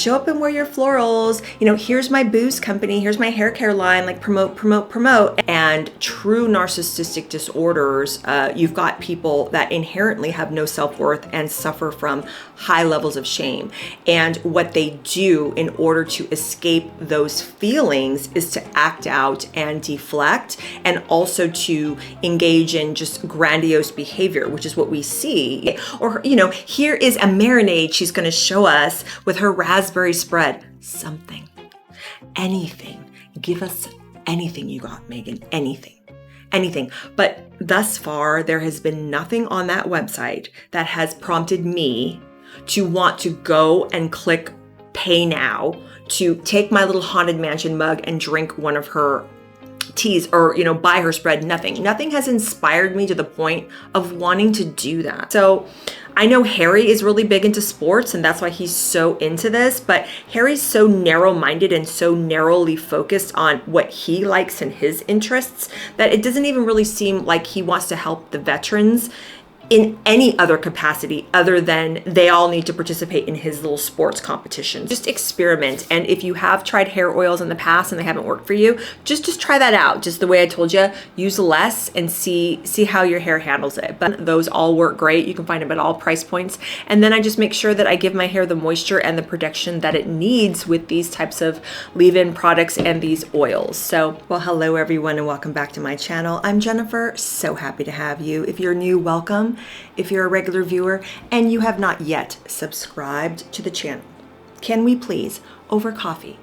show up and wear your florals. You know, here's my booze company, here's my hair care line, like promote, promote, promote. And true narcissistic disorders, you've got people that inherently have no self-worth and suffer from high levels of shame. And what they do in order to escape those feelings is to act out and deflect, and also to engage in just grandiose behavior, which is what we see. Or, you know, here is a marinade she's going to show us with her raspberry spread. Something, anything, give us anything you got, Meghan, anything. But thus far, there has been nothing on that website that has prompted me to want to go and click pay now to take my little Haunted Mansion mug and drink one of her teas, or, you know, buy her spread. Nothing has inspired me to the point of wanting to do that. So I know Harry is really big into sports, and that's why he's so into this, but Harry's so narrow-minded and so narrowly focused on what he likes and his interests that it doesn't even really seem like he wants to help the veterans in any other capacity other than they all need to participate in his little sports competition. Just experiment. And if you have tried hair oils in the past and they haven't worked for you, just try that out. Just the way I told you, use less and see how your hair handles it. But those all work great. You can find them at all price points. And then I just make sure that I give my hair the moisture and the protection that it needs with these types of leave-in products and these oils. So, well, hello everyone and welcome back to my channel. I'm Jennifer, so happy to have you. If you're new, welcome. If you're a regular viewer and you have not yet subscribed to the channel, can we please, over coffee,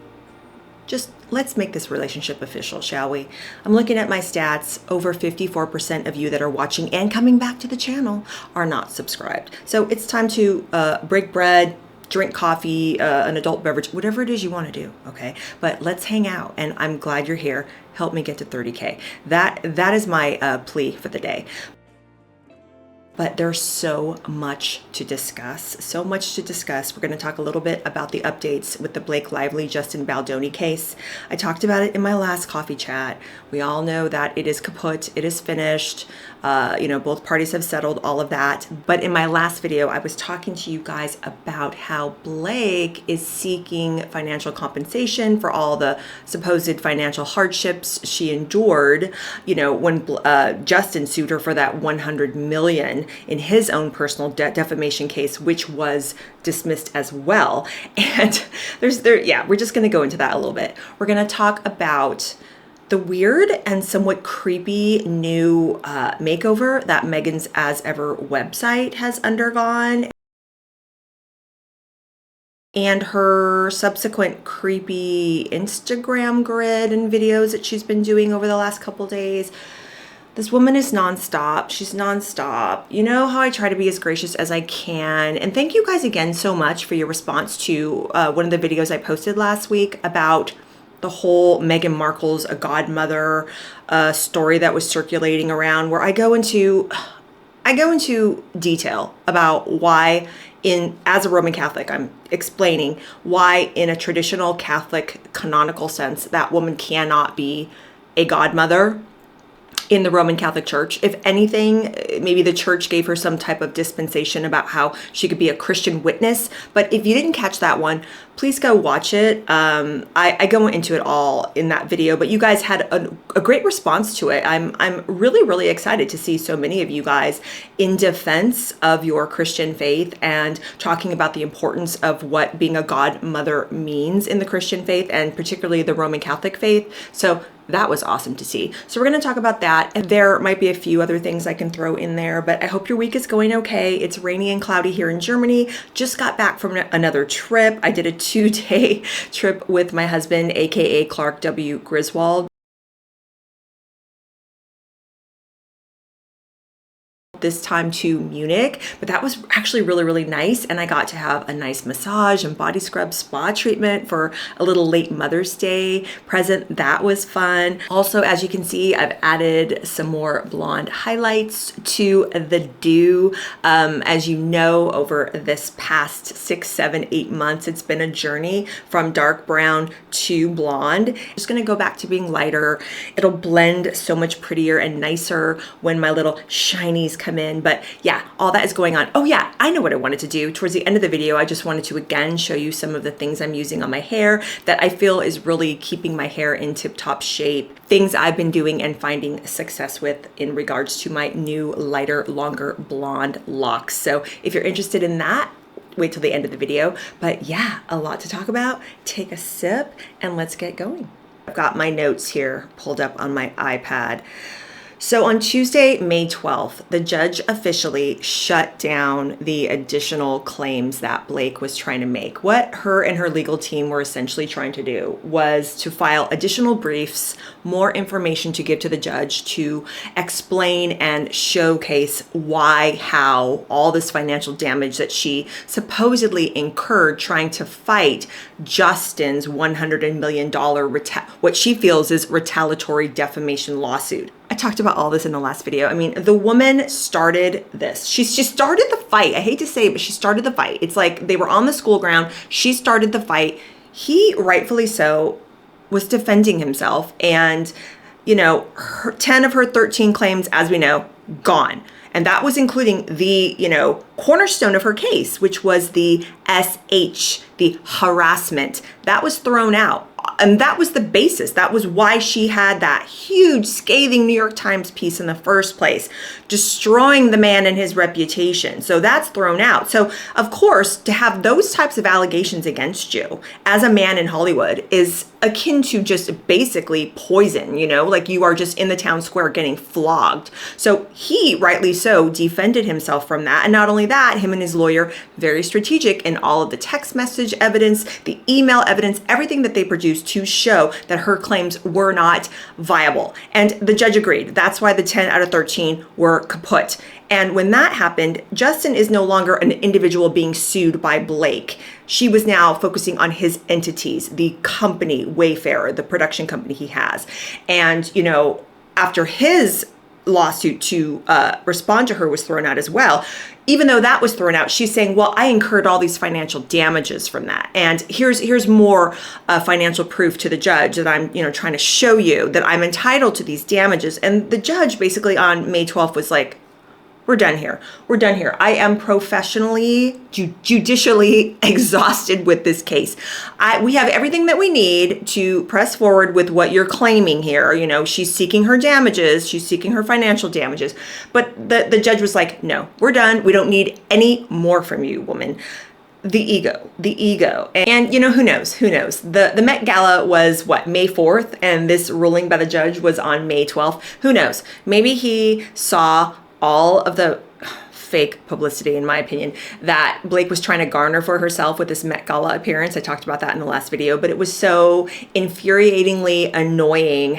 just let's make this relationship official, shall we? I'm looking at my stats. Over 54% of you that are watching and coming back to the channel are not subscribed. So it's time to break bread, drink coffee, an adult beverage, whatever it is you want to do, okay? But let's hang out, and I'm glad you're here. Help me get to 30K. That is my plea for the day. But there's so much to discuss, We're going to talk a little bit about the updates with the Blake Lively, Justin Baldoni case. I talked about it in my last coffee chat. We all know that it is kaput, it is finished. You know, both parties have settled all of that. But in my last video, I was talking to you guys about how Blake is seeking financial compensation for all the supposed financial hardships she endured, you know, when Justin sued her for that $100 million in his own personal defamation case, which was dismissed as well. And we're just going to go into that a little bit. We're going to talk about the weird and somewhat creepy new makeover that Meghan's As Ever website has undergone, and her subsequent creepy Instagram grid and videos that she's been doing over the last couple days. This woman is nonstop. She's nonstop. You know how I try to be as gracious as I can. And thank you guys again so much for your response to one of the videos I posted last week about the whole Meghan Markle's a godmother story that was circulating around, where I go into detail about why, as a Roman Catholic, I'm explaining why in a traditional Catholic canonical sense that woman cannot be a godmother in the Roman Catholic Church. If anything, maybe the church gave her some type of dispensation about how she could be a Christian witness. But if you didn't catch that one, please go watch it. I go into it all in that video, but you guys had a great response to it. I'm really, really excited to see so many of you guys in defense of your Christian faith and talking about the importance of what being a godmother means in the Christian faith, and particularly the Roman Catholic faith. So that was awesome to see. So we're going to talk about that. And there might be a few other things I can throw in there, but I hope your week is going okay. It's rainy and cloudy here in Germany. Just got back from another trip. I did a 2-day trip with my husband, aka Clark W. Griswold. This time to Munich, but that was actually really, really nice. And I got to have a nice massage and body scrub spa treatment for a little late Mother's Day present. That was fun. Also, as you can see, I've added some more blonde highlights to the do. As you know, over this past 6, 7, 8 months, it's been a journey from dark brown to blonde. I'm just gonna go back to being lighter. It'll blend so much prettier and nicer when my little shinies come come in. But yeah, all that is going on. Oh yeah, I know what I wanted to do. Towards the end of the video, I just wanted to again show you some of the things I'm using on my hair that I feel is really keeping my hair in tip-top shape. Things I've been doing and finding success with in regards to my new lighter, longer blonde locks. So if you're interested in that, wait till the end of the video. But yeah, a lot to talk about. Take a sip and let's get going. I've got my notes here pulled up on my iPad. So on Tuesday, May 12th, the judge officially shut down the additional claims that Blake was trying to make. What her and her legal team were essentially trying to do was to file additional briefs, more information to give to the judge to explain and showcase why, how all this financial damage that she supposedly incurred trying to fight Justin's $100 million, what she feels is retaliatory defamation lawsuit. I talked about all this in the last video. I mean, the woman started this. She started the fight. I hate to say it, but she started the fight. It's like they were on the school ground. She started the fight. He, rightfully so, was defending himself. And, you know, 10 of her 13 claims, as we know, gone. And that was including the, you know, cornerstone of her case, which was the SH, the harassment. That was thrown out. And that was the basis. That was why she had that huge scathing New York Times piece in the first place, destroying the man and his reputation. So that's thrown out. So of course, to have those types of allegations against you as a man in Hollywood is akin to just basically poison, you know, like you are just in the town square getting flogged. So he, rightly so, defended himself from that. And not only that, him and his lawyer, very strategic in all of the text message evidence, the email evidence, everything that they produced to show that her claims were not viable. And the judge agreed. That's why the 10 out of 13 were kaput. And when that happened, Justin is no longer an individual being sued by Blake. She was now focusing on his entities, the company, Wayfarer, the production company he has. And, you know, after his lawsuit to respond to her was thrown out as well, even though that was thrown out, she's saying, well, I incurred all these financial damages from that. And here's more financial proof to the judge that I'm, you know, trying to show you that I'm entitled to these damages. And the judge basically on May 12th was like, we're done here. We're done here. I am professionally, judicially exhausted with this case. We have everything that we need to press forward with what you're claiming here. You know, she's seeking her damages. She's seeking her financial damages. But the judge was like, no, we're done. We don't need any more from you, woman. The ego. And you know, who knows? The Met Gala was what, May 4th? And this ruling by the judge was on May 12th. Who knows? Maybe he saw all of the fake publicity, in my opinion, that Blake was trying to garner for herself with this Met Gala appearance. I talked about that in the last video, but it was so infuriatingly annoying.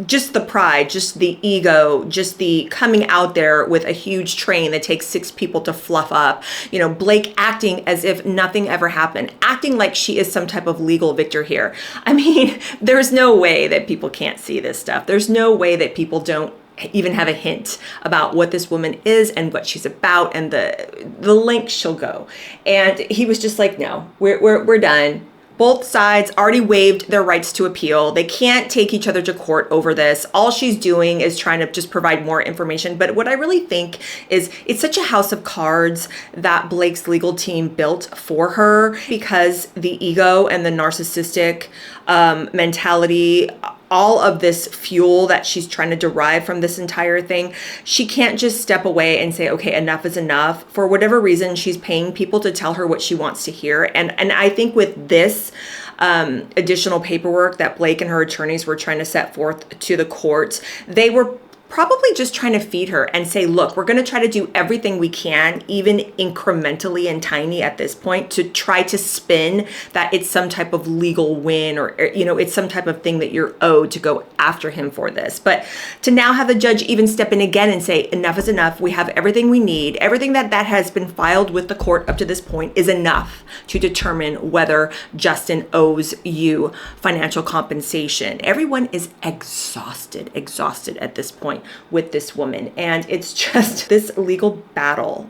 Just the pride, just the ego, just the coming out there with a huge train that takes 6 people to fluff up. You know, Blake acting as if nothing ever happened, acting like she is some type of legal victor here. I mean, there's no way that people can't see this stuff. There's no way that people don't even have a hint about what this woman is and what she's about and the lengths she'll go. And he was just like, no, we're done. Both sides already waived their rights to appeal. They can't take each other to court over this. All she's doing is trying to just provide more information. But what I really think is it's such a house of cards that Blake's legal team built for her, because the ego and the narcissistic mentality, all of this fuel that she's trying to derive from this entire thing, she can't just step away and say, okay, enough is enough. For whatever reason, she's paying people to tell her what she wants to hear. And I think with this additional paperwork that Blake and her attorneys were trying to set forth to the courts, they were probably just trying to feed her and say, look, we're going to try to do everything we can, even incrementally and tiny at this point, to try to spin that it's some type of legal win, or you know, it's some type of thing that you're owed to go after him for this. But to now have the judge even step in again and say, enough is enough. We have everything we need. Everything that has been filed with the court up to this point is enough to determine whether Justin owes you financial compensation. Everyone is exhausted at this point with this woman. And it's just, this legal battle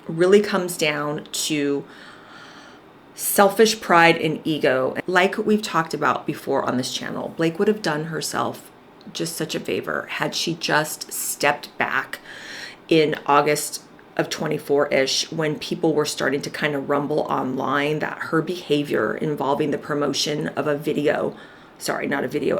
really comes down to selfish pride and ego. Like we've talked about before on this channel, Blake would have done herself just such a favor had she just stepped back in August of 24-ish, when people were starting to kind of rumble online that her behavior involving the promotion of a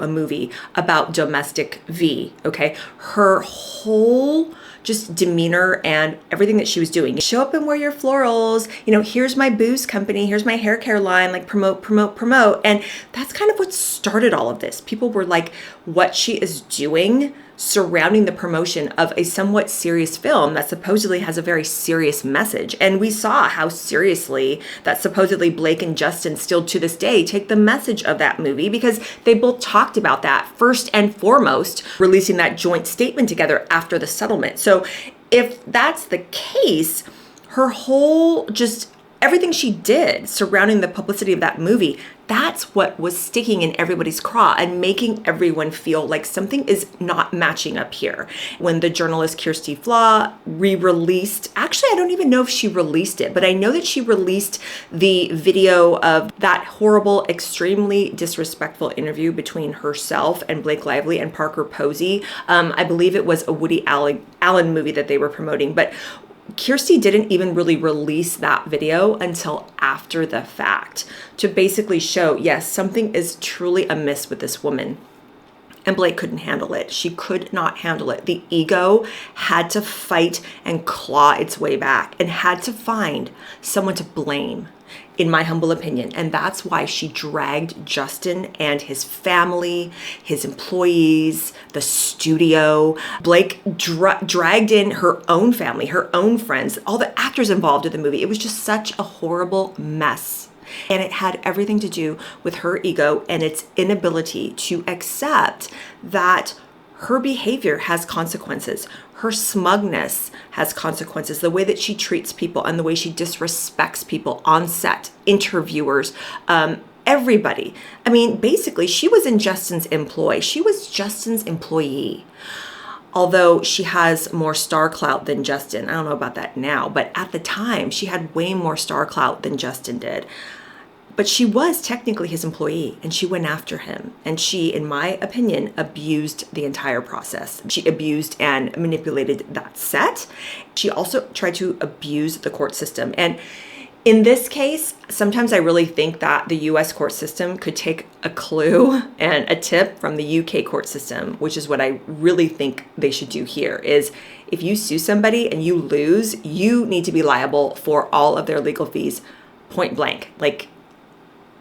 movie about domestic V, okay? Her whole just demeanor and everything that she was doing. Show up and wear your florals. Here's my booze company. Here's my hair care line. Like promote. And that's kind of what started all of this. People were like, what she is doing surrounding the promotion of a somewhat serious film that supposedly has a very serious message. And we saw how seriously that supposedly Blake and Justin still to this day take the message of that movie, because they both talked about that first and foremost, releasing that joint statement together after the settlement. So if that's the case, her whole everything she did surrounding the publicity of that movie, that's what was sticking in everybody's craw and making everyone feel like something is not matching up here. When the journalist Kirsty Flaw re-released, actually, I don't even know if she released it, but I know that she released the video of that horrible, extremely disrespectful interview between herself and Blake Lively and Parker Posey. I believe it was a Woody Allen movie that they were promoting, but Kirsty didn't even really release that video until after the fact to basically show, yes, something is truly amiss with this woman. And Blake couldn't handle it. She could not handle it. The ego had to fight and claw its way back and had to find someone to blame, in my humble opinion. And that's why she dragged Justin and his family, his employees, the studio. Blake dragged in her own family, her own friends, all the actors involved in the movie. It was just such a horrible mess. And it had everything to do with her ego and its inability to accept that her behavior has consequences. Her smugness has consequences. The way that she treats people and the way she disrespects people on set, interviewers, everybody. I mean, basically, she was in Justin's employ. She was Justin's employee. Although she has more star clout than Justin. I don't know about that now, but at the time, she had way more star clout than Justin did. But she was technically his employee, and she went after him. And she, in my opinion, abused the entire process. She abused and manipulated that set. She also tried to abuse the court system. And in this case, sometimes I really think that the US court system could take a clue and a tip from the UK court system, which is what I really think they should do here, is if you sue somebody and you lose, you need to be liable for all of their legal fees, point blank. Like,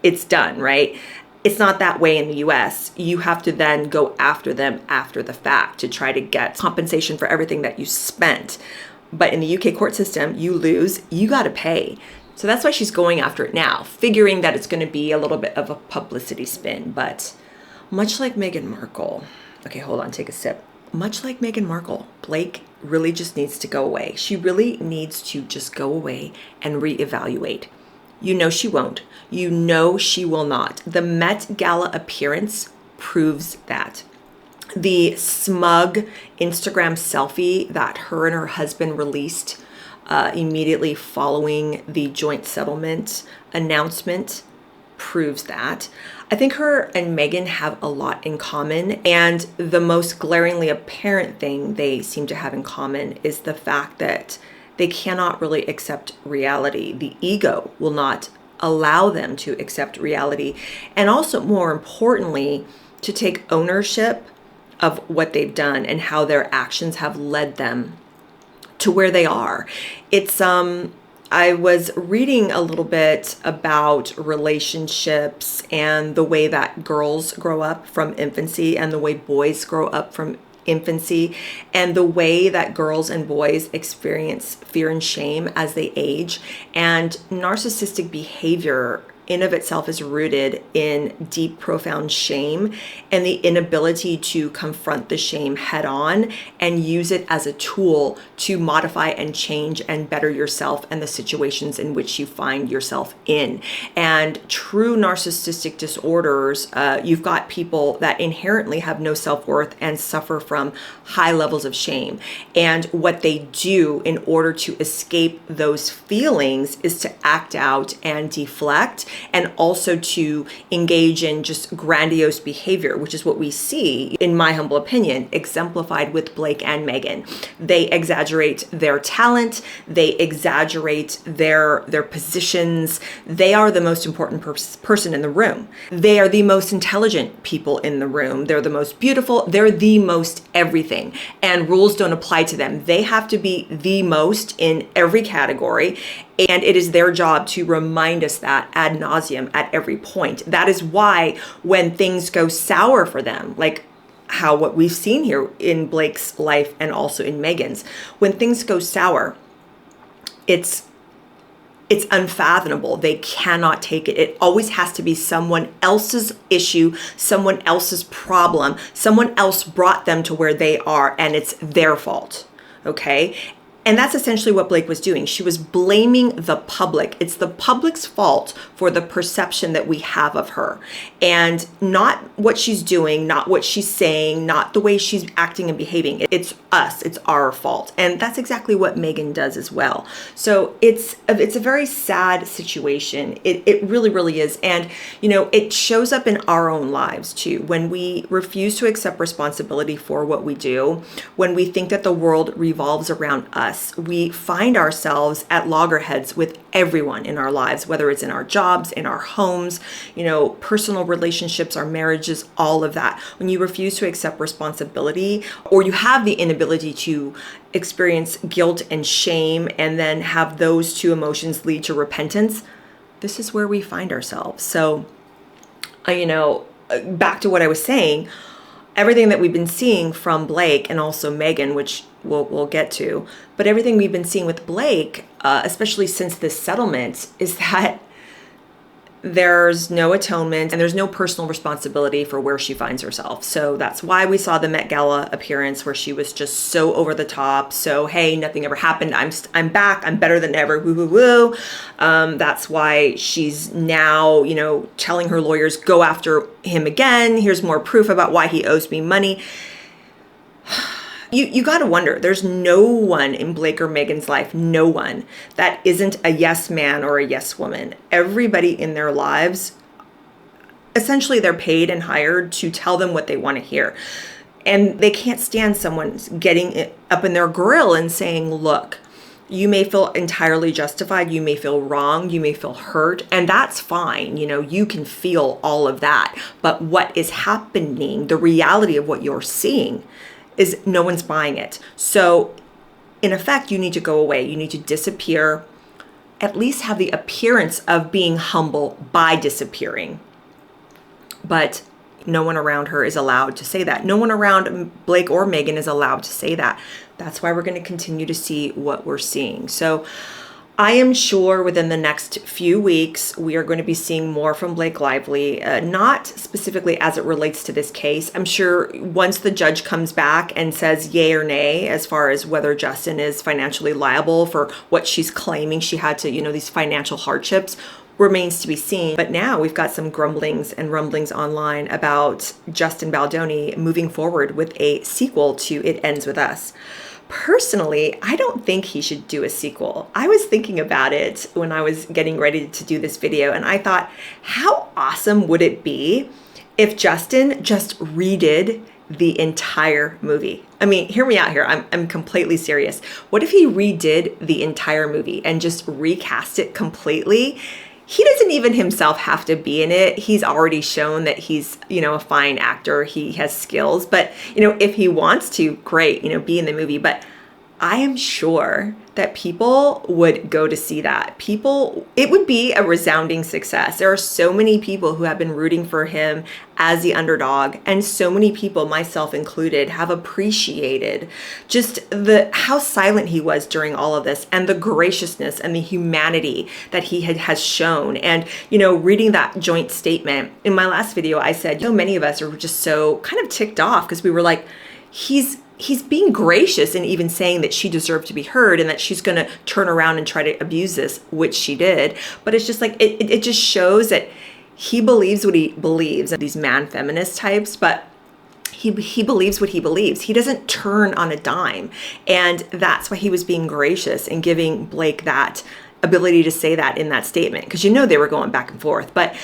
it's done, right? It's not that way in the US. You have to then go after them after the fact to try to get compensation for everything that you spent. But in the UK court system, you lose, you got to pay. So that's why she's going after it now, figuring that it's going to be a little bit of a publicity spin. But much like Meghan Markle, okay, hold on, take a sip. Much like Meghan Markle, Blake really just needs to go away. She really needs to just go away and reevaluate. You know she won't. You know she will not. The Met Gala appearance proves that. The smug Instagram selfie that her and her husband released immediately following the joint settlement announcement proves that. I think her and Meghan have a lot in common, and the most glaringly apparent thing they seem to have in common is the fact that they cannot really accept reality. The ego will not allow them to accept reality. And also, more importantly, to take ownership of what they've done and how their actions have led them to where they are. It's, I was reading a little bit about relationships and the way that girls grow up from infancy and the way boys grow up from infancy, and the way that girls and boys experience fear and shame as they age. And narcissistic behavior in of itself is rooted in deep, profound shame and the inability to confront the shame head on and use it as a tool to modify and change and better yourself and the situations in which you find yourself in. And true narcissistic disorders, you've got people that inherently have no self-worth and suffer from high levels of shame. And what they do in order to escape those feelings is to act out and deflect and also to engage in just grandiose behavior, which is what we see, in my humble opinion, exemplified with Blake and Meghan. They exaggerate their talent, they exaggerate their positions. They are the most important person in the room. They are the most intelligent people in the room. They're the most beautiful. They're the most everything. And rules don't apply to them. They have to be the most in every category. And it is their job to remind us that ad nauseum at every point. That is why when things go sour for them, like what we've seen here in Blake's life and also in Meghan's, when things go sour, it's unfathomable. They cannot take it. It always has to be someone else's issue, someone else's problem. Someone else brought them to where they are, and it's their fault. Okay? And that's essentially what Blake was doing. She was blaming the public. It's the public's fault for the perception that we have of her. And not what she's doing, not what she's saying, not the way she's acting and behaving. It's us. It's our fault. And that's exactly what Meghan does as well. So it's a very sad situation. It really, really is. And, it shows up in our own lives too. When we refuse to accept responsibility for what we do, when we think that the world revolves around us, we find ourselves at loggerheads with everyone in our lives, whether it's in our jobs, in our homes, personal relationships, our marriages, all of that. When you refuse to accept responsibility, or you have the inability to experience guilt and shame and then have those two emotions lead to repentance, this is where we find ourselves. So, back to what I was saying, everything that we've been seeing from Blake and also Meghan, which we'll get to, but everything we've been seeing with Blake, especially since this settlement, is that there's no atonement and there's no personal responsibility for where she finds herself. So that's why we saw the Met Gala appearance where she was just so over the top. So, hey, nothing ever happened. I'm back. I'm better than ever. Woo, woo, woo. That's why she's now, telling her lawyers, go after him again. Here's more proof about why he owes me money. You got to wonder, there's no one in Blake or Meghan's life, no one that isn't a yes man or a yes woman. Everybody in their lives, essentially they're paid and hired to tell them what they want to hear. And they can't stand someone getting up in their grill and saying, look, you may feel entirely justified, you may feel wrong, you may feel hurt, and that's fine. You can feel all of that. But what is happening, the reality of what you're seeing, is no one's buying it. So in effect, you need to go away. You need to disappear, at least have the appearance of being humble by disappearing. But no one around her is allowed to say that. No one around Blake or Meghan is allowed to say that. That's why we're going to continue to see what we're seeing. So I am sure within the next few weeks, we are going to be seeing more from Blake Lively, not specifically as it relates to this case. I'm sure once the judge comes back and says yay or nay, as far as whether Justin is financially liable for what she's claiming she had to, these financial hardships, remains to be seen. But now we've got some grumblings and rumblings online about Justin Baldoni moving forward with a sequel to It Ends With Us. Personally, I don't think he should do a sequel. I was thinking about it when I was getting ready to do this video, and I thought, how awesome would it be if Justin just redid the entire movie? I mean, hear me out here. I'm completely serious. What if he redid the entire movie and just recast it completely? He doesn't even himself have to be in it. He's already shown that he's, a fine actor. He has skills, but, if he wants to, great, be in the movie. But I am sure that people would go to see that. It would be a resounding success. There are so many people who have been rooting for him as the underdog, and so many people, myself included, have appreciated just how silent he was during all of this, and the graciousness and the humanity that he has shown. And, reading that joint statement, in my last video, I said, so many of us are just so kind of ticked off because we were like, he's being gracious and even saying that she deserved to be heard and that she's going to turn around and try to abuse this, which she did. But it's just like, it just shows that he believes what he believes, these man feminist types, but he believes what he believes. He doesn't turn on a dime. And that's why he was being gracious and giving Blake that ability to say that in that statement, because you know they were going back and forth. But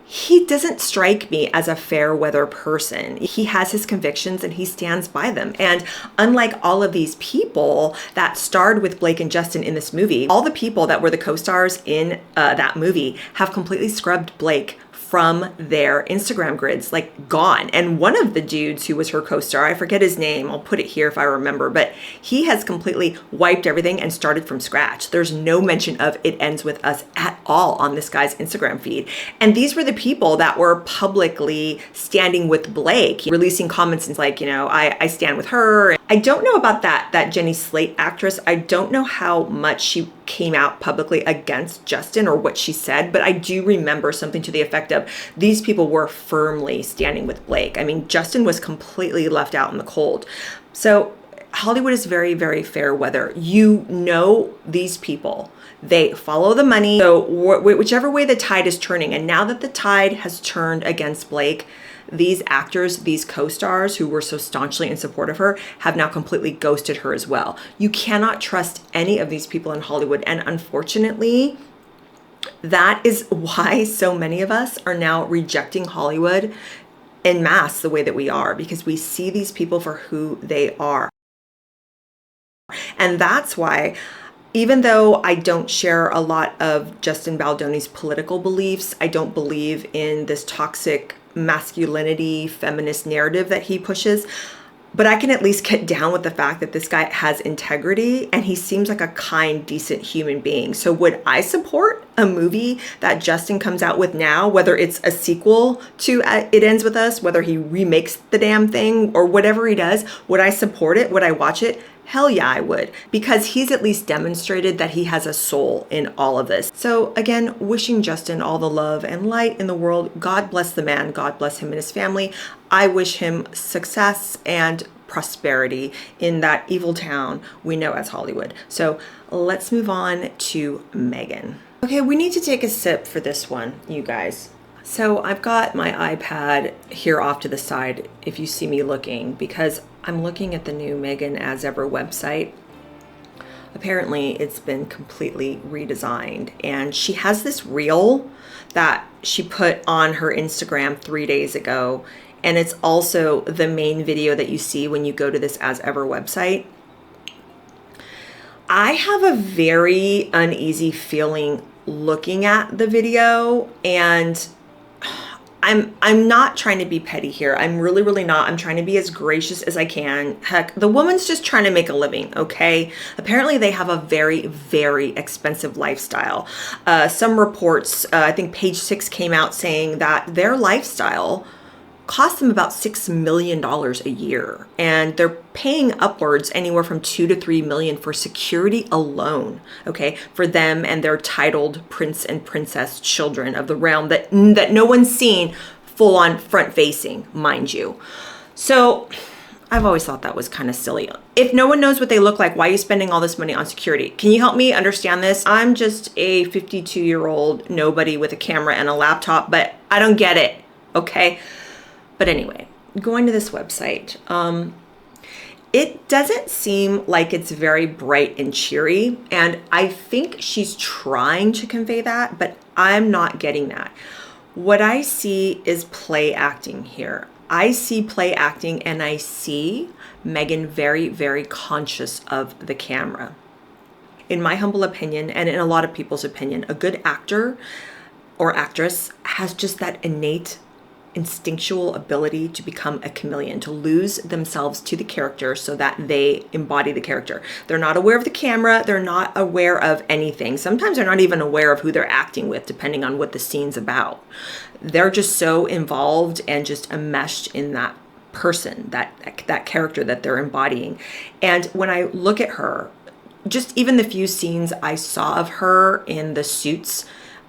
he doesn't strike me as a fair weather person. He has his convictions and he stands by them. And unlike all of these people that starred with Blake and Justin in this movie, all the people that were the co-stars in that movie have completely scrubbed Blake from their Instagram grids, like gone. And one of the dudes who was her co-star, I forget his name, I'll put it here if I remember, but he has completely wiped everything and started from scratch. There's no mention of "It Ends With Us" at all on this guy's Instagram feed. And these were the people that were publicly standing with Blake, releasing comments and like, you know, I stand with her. I don't know about that Jenny Slate actress. I don't know how much she came out publicly against Justin or what she said, but I do remember something to the effect of these people were firmly standing with Blake. I mean, Justin was completely left out in the cold. So Hollywood is very, very fair weather. You know these people. They follow the money. So whichever way the tide is turning, and now that the tide has turned against Blake, these actors, these co-stars who were so staunchly in support of her, have now completely ghosted her as well. You cannot trust any of these people in Hollywood. And unfortunately, that is why so many of us are now rejecting Hollywood en masse the way that we are, because we see these people for who they are. And that's why, even though I don't share a lot of Justin Baldoni's political beliefs, I don't believe in this toxic masculinity, feminist narrative that he pushes, but I can at least get down with the fact that this guy has integrity and he seems like a kind, decent human being. So would I support a movie that Justin comes out with now, whether it's a sequel to It Ends With Us, whether he remakes the damn thing or whatever he does? Would I support it? Would I watch it? Hell yeah, I would, because he's at least demonstrated that he has a soul in all of this. So again, wishing Justin all the love and light in the world. God bless the man. God bless him and his family. I wish him success and prosperity in that evil town we know as Hollywood. So let's move on to Meghan. Okay, we need to take a sip for this one, you guys. So I've got my iPad here off to the side if you see me looking, because I'm looking at the new Meghan As Ever website. Apparently it's been completely redesigned, and she has this reel that she put on her Instagram 3 days ago, and it's also the main video that you see when you go to this As Ever website. I have a very uneasy feeling looking at the video, and I'm not trying to be petty here. I'm really not. I'm trying to be as gracious as I can. Heck, the woman's just trying to make a living, okay? Apparently they have a very, very expensive lifestyle. Some reports, I think Page 6 came out saying that their lifestyle cost them about $6 million a year, and they're paying upwards anywhere from $2 to $3 million for security alone, okay, for them and their titled prince and princess children of the realm that no one's seen full on front facing, mind you. So I've always thought that was kind of silly. If no one knows what they look like, why are you spending all this money on security? Can you help me understand this? I'm just a 52-year-old nobody with a camera and a laptop, but I don't get it, okay? But anyway, going to this website, it doesn't seem like it's very bright and cheery. And I think she's trying to convey that, but I'm not getting that. What I see is play acting here. I see play acting, and I see Meghan very, very conscious of the camera. In my humble opinion, and in a lot of people's opinion, a good actor or actress has just that innate instinctual ability to become a chameleon, to lose themselves to the character so that they embody the character. They're not aware of the camera. They're not aware of anything. Sometimes they're not even aware of who they're acting with, depending on what the scene's about. They're just so involved and just enmeshed in that person, that character that they're embodying. And when I look at her, just even the few scenes I saw of her in the Suits,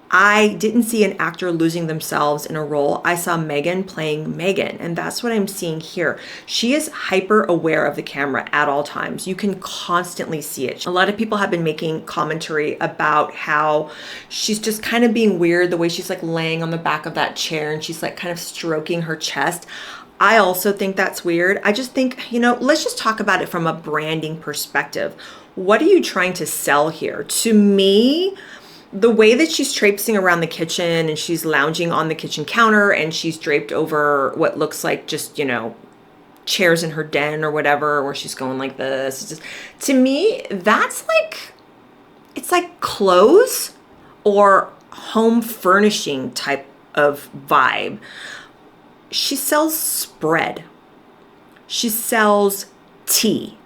I didn't see an actor losing themselves in a role. I saw Meghan playing Meghan, and that's what I'm seeing here. She is hyper aware of the camera at all times. You can constantly see it. A lot of people have been making commentary about how she's just kind of being weird, the way she's like laying on the back of that chair and she's like kind of stroking her chest. I also think that's weird. I just think, let's just talk about it from a branding perspective. What are you trying to sell here? To me, the way that she's traipsing around the kitchen and she's lounging on the kitchen counter and she's draped over what looks like just, chairs in her den or whatever, where she's going like this. It's just, to me, that's like, it's like clothes or home furnishing type of vibe. She sells spread. She sells tea.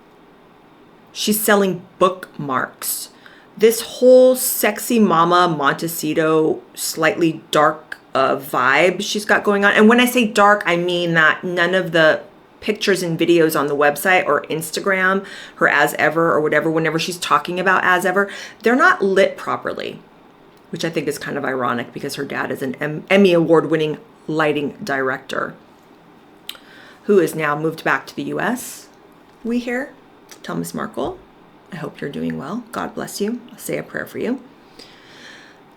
She's selling bookmarks. This whole sexy mama Montecito, slightly dark vibe she's got going on. And when I say dark, I mean that none of the pictures and videos on the website or Instagram, her as ever or whatever, whenever she's talking about as ever, they're not lit properly, which I think is kind of ironic because her dad is an Emmy award-winning lighting director who has now moved back to the US. We hear, Thomas Markle, I hope you're doing well. God bless you. I'll say a prayer for you.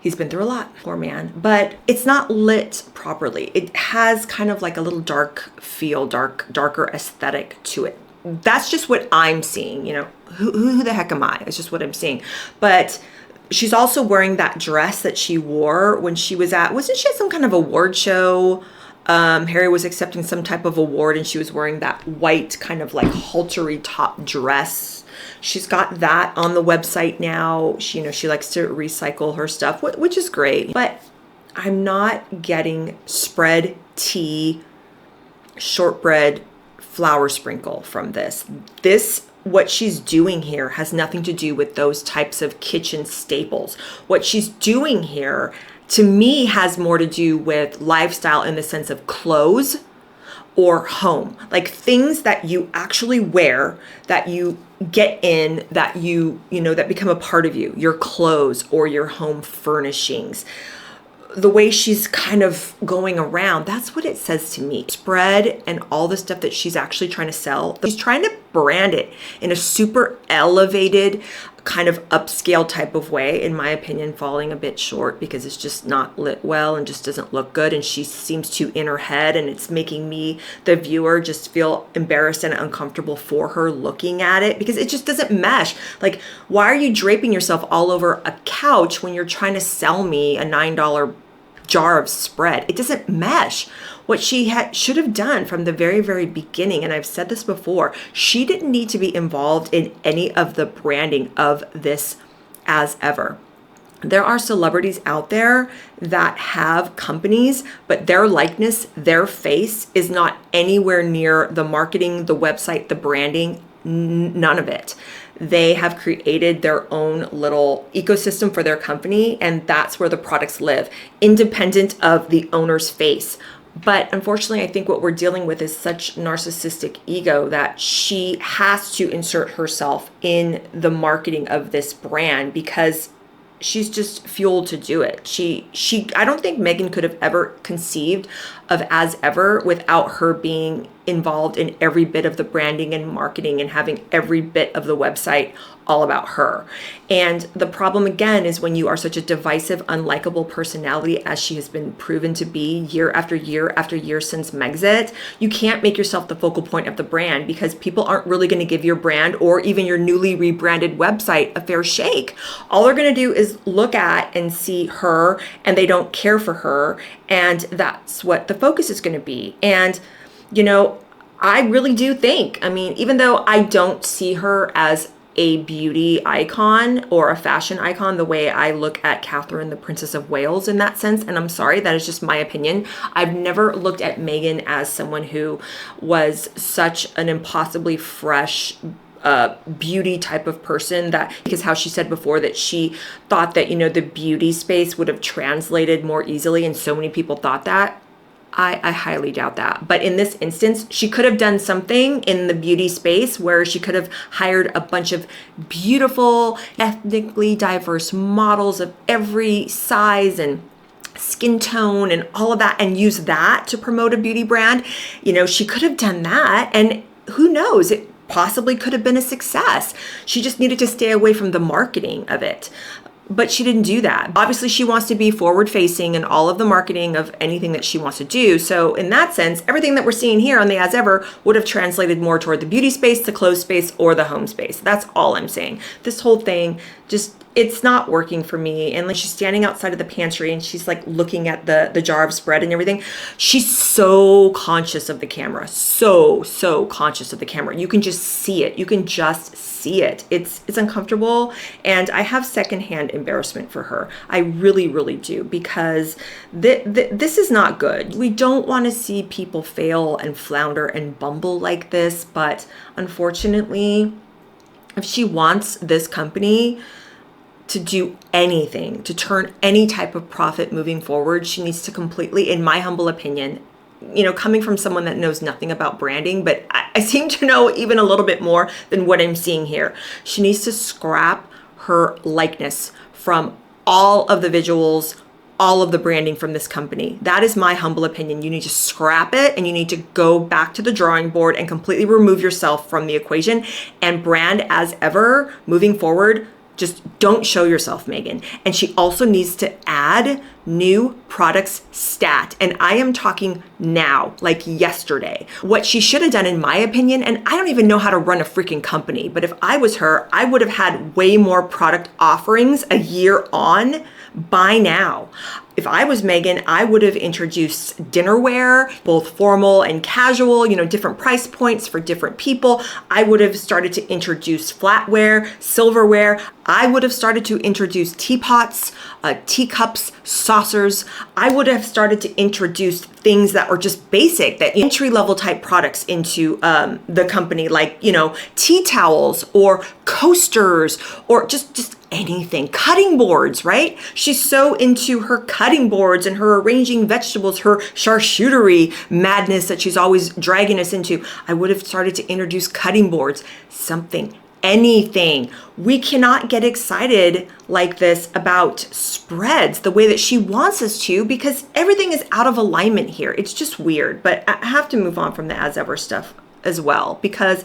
He's been through a lot, poor man, but it's not lit properly. It has kind of like a little dark feel, darker aesthetic to it. That's just what I'm seeing, who the heck am I? It's just what I'm seeing. But she's also wearing that dress that she wore when she was wasn't she at some kind of award show? Harry was accepting some type of award and she was wearing that white kind of like haltery top dress. She's got that on the website now. She likes to recycle her stuff, which is great. But I'm not getting spread, tea, shortbread, flour sprinkle from this. What she's doing here has nothing to do with those types of kitchen staples. What she's doing here, to me, has more to do with lifestyle in the sense of clothes or home, like things that you actually wear, that you get in, that that become a part of you, your clothes or your home furnishings. The way she's kind of going around, that's what it says to me. Spread and all the stuff that she's actually trying to sell. She's trying to brand it in a super elevated kind of upscale type of way, in my opinion, falling a bit short because it's just not lit well and just doesn't look good. And she seems too in her head and it's making me, the viewer, just feel embarrassed and uncomfortable for her looking at it because it just doesn't mesh. Like, why are you draping yourself all over a couch when you're trying to sell me a $9 jar of spread? It doesn't mesh. What she should have done from the very, very beginning, and I've said this before, she didn't need to be involved in any of the branding of this as ever. There are celebrities out there that have companies, but their likeness, their face is not anywhere near the marketing, the website, the branding, none of it. They have created their own little ecosystem for their company, and that's where the products live, independent of the owner's face. But unfortunately, I think what we're dealing with is such narcissistic ego that she has to insert herself in the marketing of this brand because she's just fueled to do it. I don't think Meghan could have ever conceived of as ever without her being involved in every bit of the branding and marketing and having every bit of the website all about her. And the problem again is when you are such a divisive, unlikable personality as she has been proven to be year after year after year since Megxit, you can't make yourself the focal point of the brand because people aren't really going to give your brand or even your newly rebranded website a fair shake. All they're going to do is look at and see her and they don't care for her. And that's what the focus is going to be. And I really do think, even though I don't see her as a beauty icon or a fashion icon the way I look at Catherine, the Princess of Wales in that sense, and I'm sorry, that is just my opinion. I've never looked at Meghan as someone who was such an impossibly fresh beauty type of person, that because how she said before that she thought that the beauty space would have translated more easily, and so many people thought that. I highly doubt that. But in this instance, she could have done something in the beauty space where she could have hired a bunch of beautiful, ethnically diverse models of every size and skin tone and all of that and use that to promote a beauty brand. She could have done that, and who knows, it possibly could have been a success. She just needed to stay away from the marketing of it. But she didn't do that. Obviously, she wants to be forward facing in all of the marketing of anything that she wants to do. So in that sense, everything that we're seeing here on the As Ever would have translated more toward the beauty space, the clothes space, or the home space. That's all I'm saying. This whole thing just, it's not working for me. And like she's standing outside of the pantry and she's like looking at the jar of spread and everything. She's so conscious of the camera, so conscious of the camera. You can just see it. You can just see it. It's uncomfortable. And I have secondhand embarrassment for her. I really do, because this is not good. We don't want to see people fail and flounder and bumble like this. But unfortunately, if she wants this company to do anything, to turn any type of profit moving forward, she needs to completely, in my humble opinion, coming from someone that knows nothing about branding, but I seem to know even a little bit more than what I'm seeing here. She needs to scrap her likeness from all of the visuals, all of the branding from this company. That is my humble opinion. You need to scrap it and you need to go back to the drawing board and completely remove yourself from the equation and brand As Ever moving forward. Just don't show yourself, Meghan. And she also needs to add new products stat. And I am talking now, like yesterday. What she should have done, in my opinion, and I don't even know how to run a freaking company, but if I was her, I would have had way more product offerings a year on by now. If I was Meghan, I would have introduced dinnerware, both formal and casual, different price points for different people. I would have started to introduce flatware, silverware. I would have started to introduce teapots, teacups, saucers. I would have started to introduce things that are just basic, that entry-level type products into the company, like, tea towels or coasters or just anything. Cutting boards, right? She's so into her cutting boards and her arranging vegetables, her charcuterie madness that she's always dragging us into. I would have started to introduce cutting boards, something, anything. We cannot get excited like this about spreads the way that she wants us to, because everything is out of alignment here. It's just weird. But I have to move on from the As Ever stuff as well, because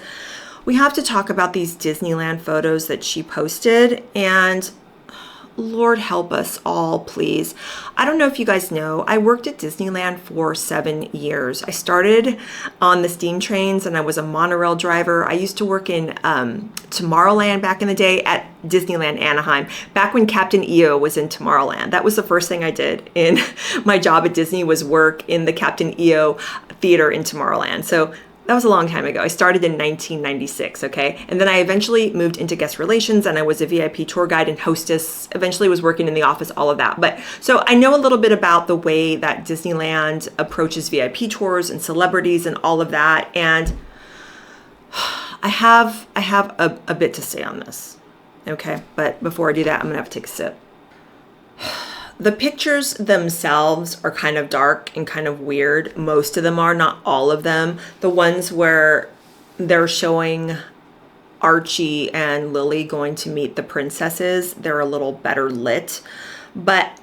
we have to talk about these Disneyland photos that she posted, and Lord help us all, please. I don't know if you guys know, I worked at Disneyland for 7 years. I started on the steam trains and I was a monorail driver. I used to work in Tomorrowland back in the day at Disneyland Anaheim, back when Captain EO was in Tomorrowland. That was the first thing I did in my job at Disney, was work in the Captain EO theater in Tomorrowland. So that was a long time ago. I started in 1996, okay? And then I eventually moved into guest relations and I was a VIP tour guide and hostess, eventually was working in the office, all of that. But so I know a little bit about the way that Disneyland approaches VIP tours and celebrities and all of that. And I have a bit to say on this, okay? But before I do that, I'm gonna have to take a sip. The pictures themselves are kind of dark and kind of weird. Most of them are, not all of them. The ones where they're showing Archie and Lily going to meet the princesses, they're a little better lit. But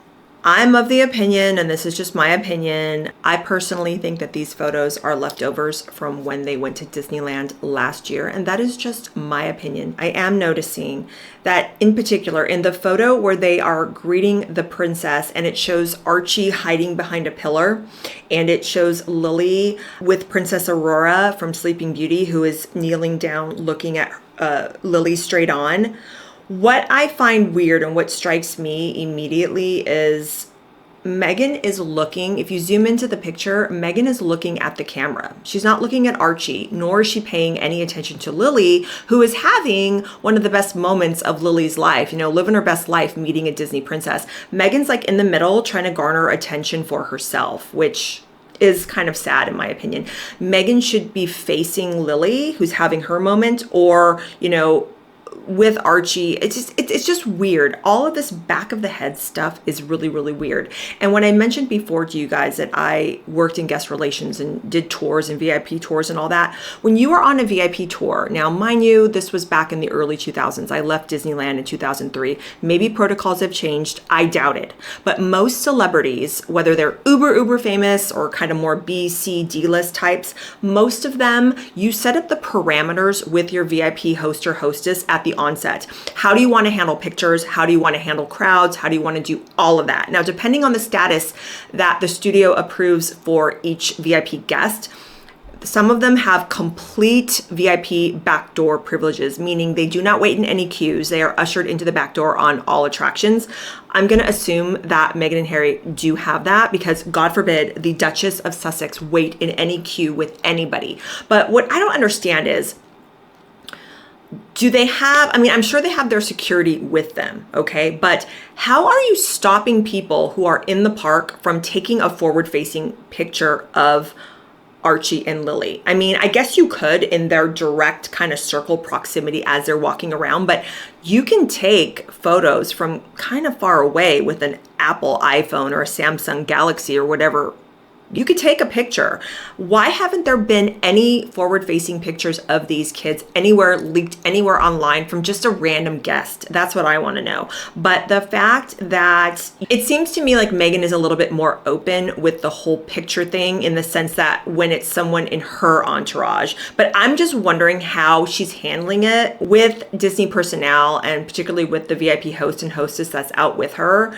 I'm of the opinion, and this is just my opinion, I personally think that these photos are leftovers from when they went to Disneyland last year, and that is just my opinion. I am noticing that in particular in the photo where they are greeting the princess and it shows Archie hiding behind a pillar, and it shows Lily with Princess Aurora from Sleeping Beauty, who is kneeling down looking at Lily straight on. What I find weird and what strikes me immediately is Meghan is looking, if you zoom into the picture, Meghan is looking at the camera. She's not looking at Archie, nor is she paying any attention to Lily, who is having one of the best moments of Lily's life, living her best life, meeting a Disney princess. Meghan's like in the middle trying to garner attention for herself, which is kind of sad in my opinion. Meghan should be facing Lily, who's having her moment, or, with Archie. It's just weird. All of this back of the head stuff is really weird. And when I mentioned before to you guys that I worked in guest relations and did tours and VIP tours and all that, when you are on a VIP tour, now mind you, this was back in the early 2000s. I left Disneyland in 2003. Maybe protocols have changed. I doubt it. But most celebrities, whether they're uber famous or kind of more B, C, D list types, most of them, you set up the parameters with your VIP host or hostess at the onset. How do you want to handle pictures? How do you want to handle crowds? How do you want to do all of that? Now, depending on the status that the studio approves for each VIP guest, some of them have complete VIP backdoor privileges, meaning they do not wait in any queues. They are ushered into the back door on all attractions. I'm going to assume that Meghan and Harry do have that because, God forbid, the Duchess of Sussex wait in any queue with anybody. But what I don't understand is, do they have, I mean, I'm sure they have their security with them, okay? But how are you stopping people who are in the park from taking a forward-facing picture of Archie and Lily? I mean, I guess you could in their direct kind of circle proximity as they're walking around, but you can take photos from kind of far away with an Apple iPhone or a Samsung Galaxy or whatever. You could take a picture. Why haven't there been any forward-facing pictures of these kids anywhere, leaked anywhere online from just a random guest? That's what I want to know. But the fact that it seems to me like Meghan is a little bit more open with the whole picture thing in the sense that when it's someone in her entourage. But I'm just wondering how she's handling it with Disney personnel and particularly with the VIP host and hostess that's out with her,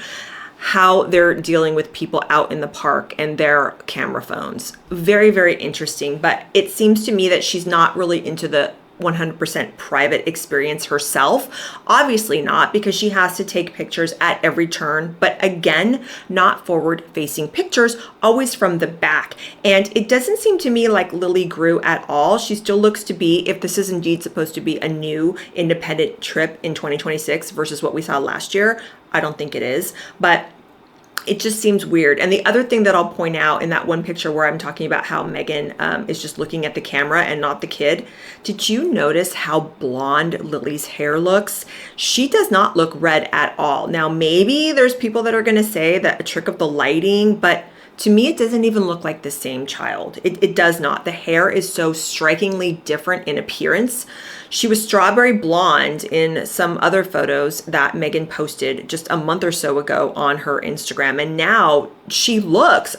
how they're dealing with people out in the park and their camera phones. Very, very interesting. But it seems to me that she's not really into the 100% private experience herself. Obviously not, because she has to take pictures at every turn. But again, not forward-facing pictures, always from the back. And it doesn't seem to me like Lily grew at all. She still looks to be, if this is indeed supposed to be a new independent trip in 2026 versus what we saw last year, I don't think it is, but it just seems weird. And the other thing that I'll point out in that one picture where I'm talking about how Meghan is just looking at the camera and not the kid, did you notice how blonde Lily's hair looks? She does not look red at all. Now, maybe there's people that are going to say that a trick of the lighting, but to me, it doesn't even look like the same child. It does not. The hair is so strikingly different in appearance. She was strawberry blonde in some other photos that Meghan posted just a month or so ago on her Instagram. And now she looks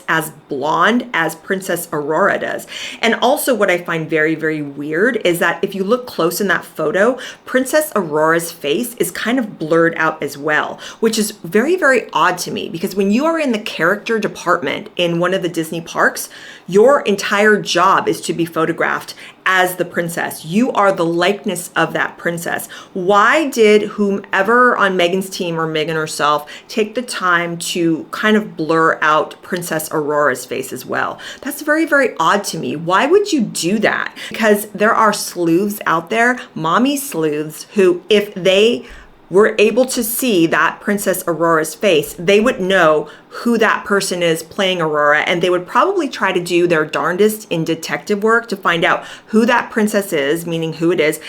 as blonde as Princess Aurora does. And also what I find very, very weird is that if you look close in that photo, Princess Aurora's face is kind of blurred out as well, which is very, very odd to me because when you are in the character department in one of the Disney parks, your entire job is to be photographed as the princess. You are the likeness of that princess. Why did whomever on Meghan's team or Meghan herself take the time to kind of blur out Princess Aurora's face as well? That's very, very odd to me. Why would you do that? Because there are sleuths out there, mommy sleuths, who if they were able to see that Princess Aurora's face, they would know who that person is playing Aurora, and they would probably try to do their darndest in detective work to find out who that princess is, meaning who it is,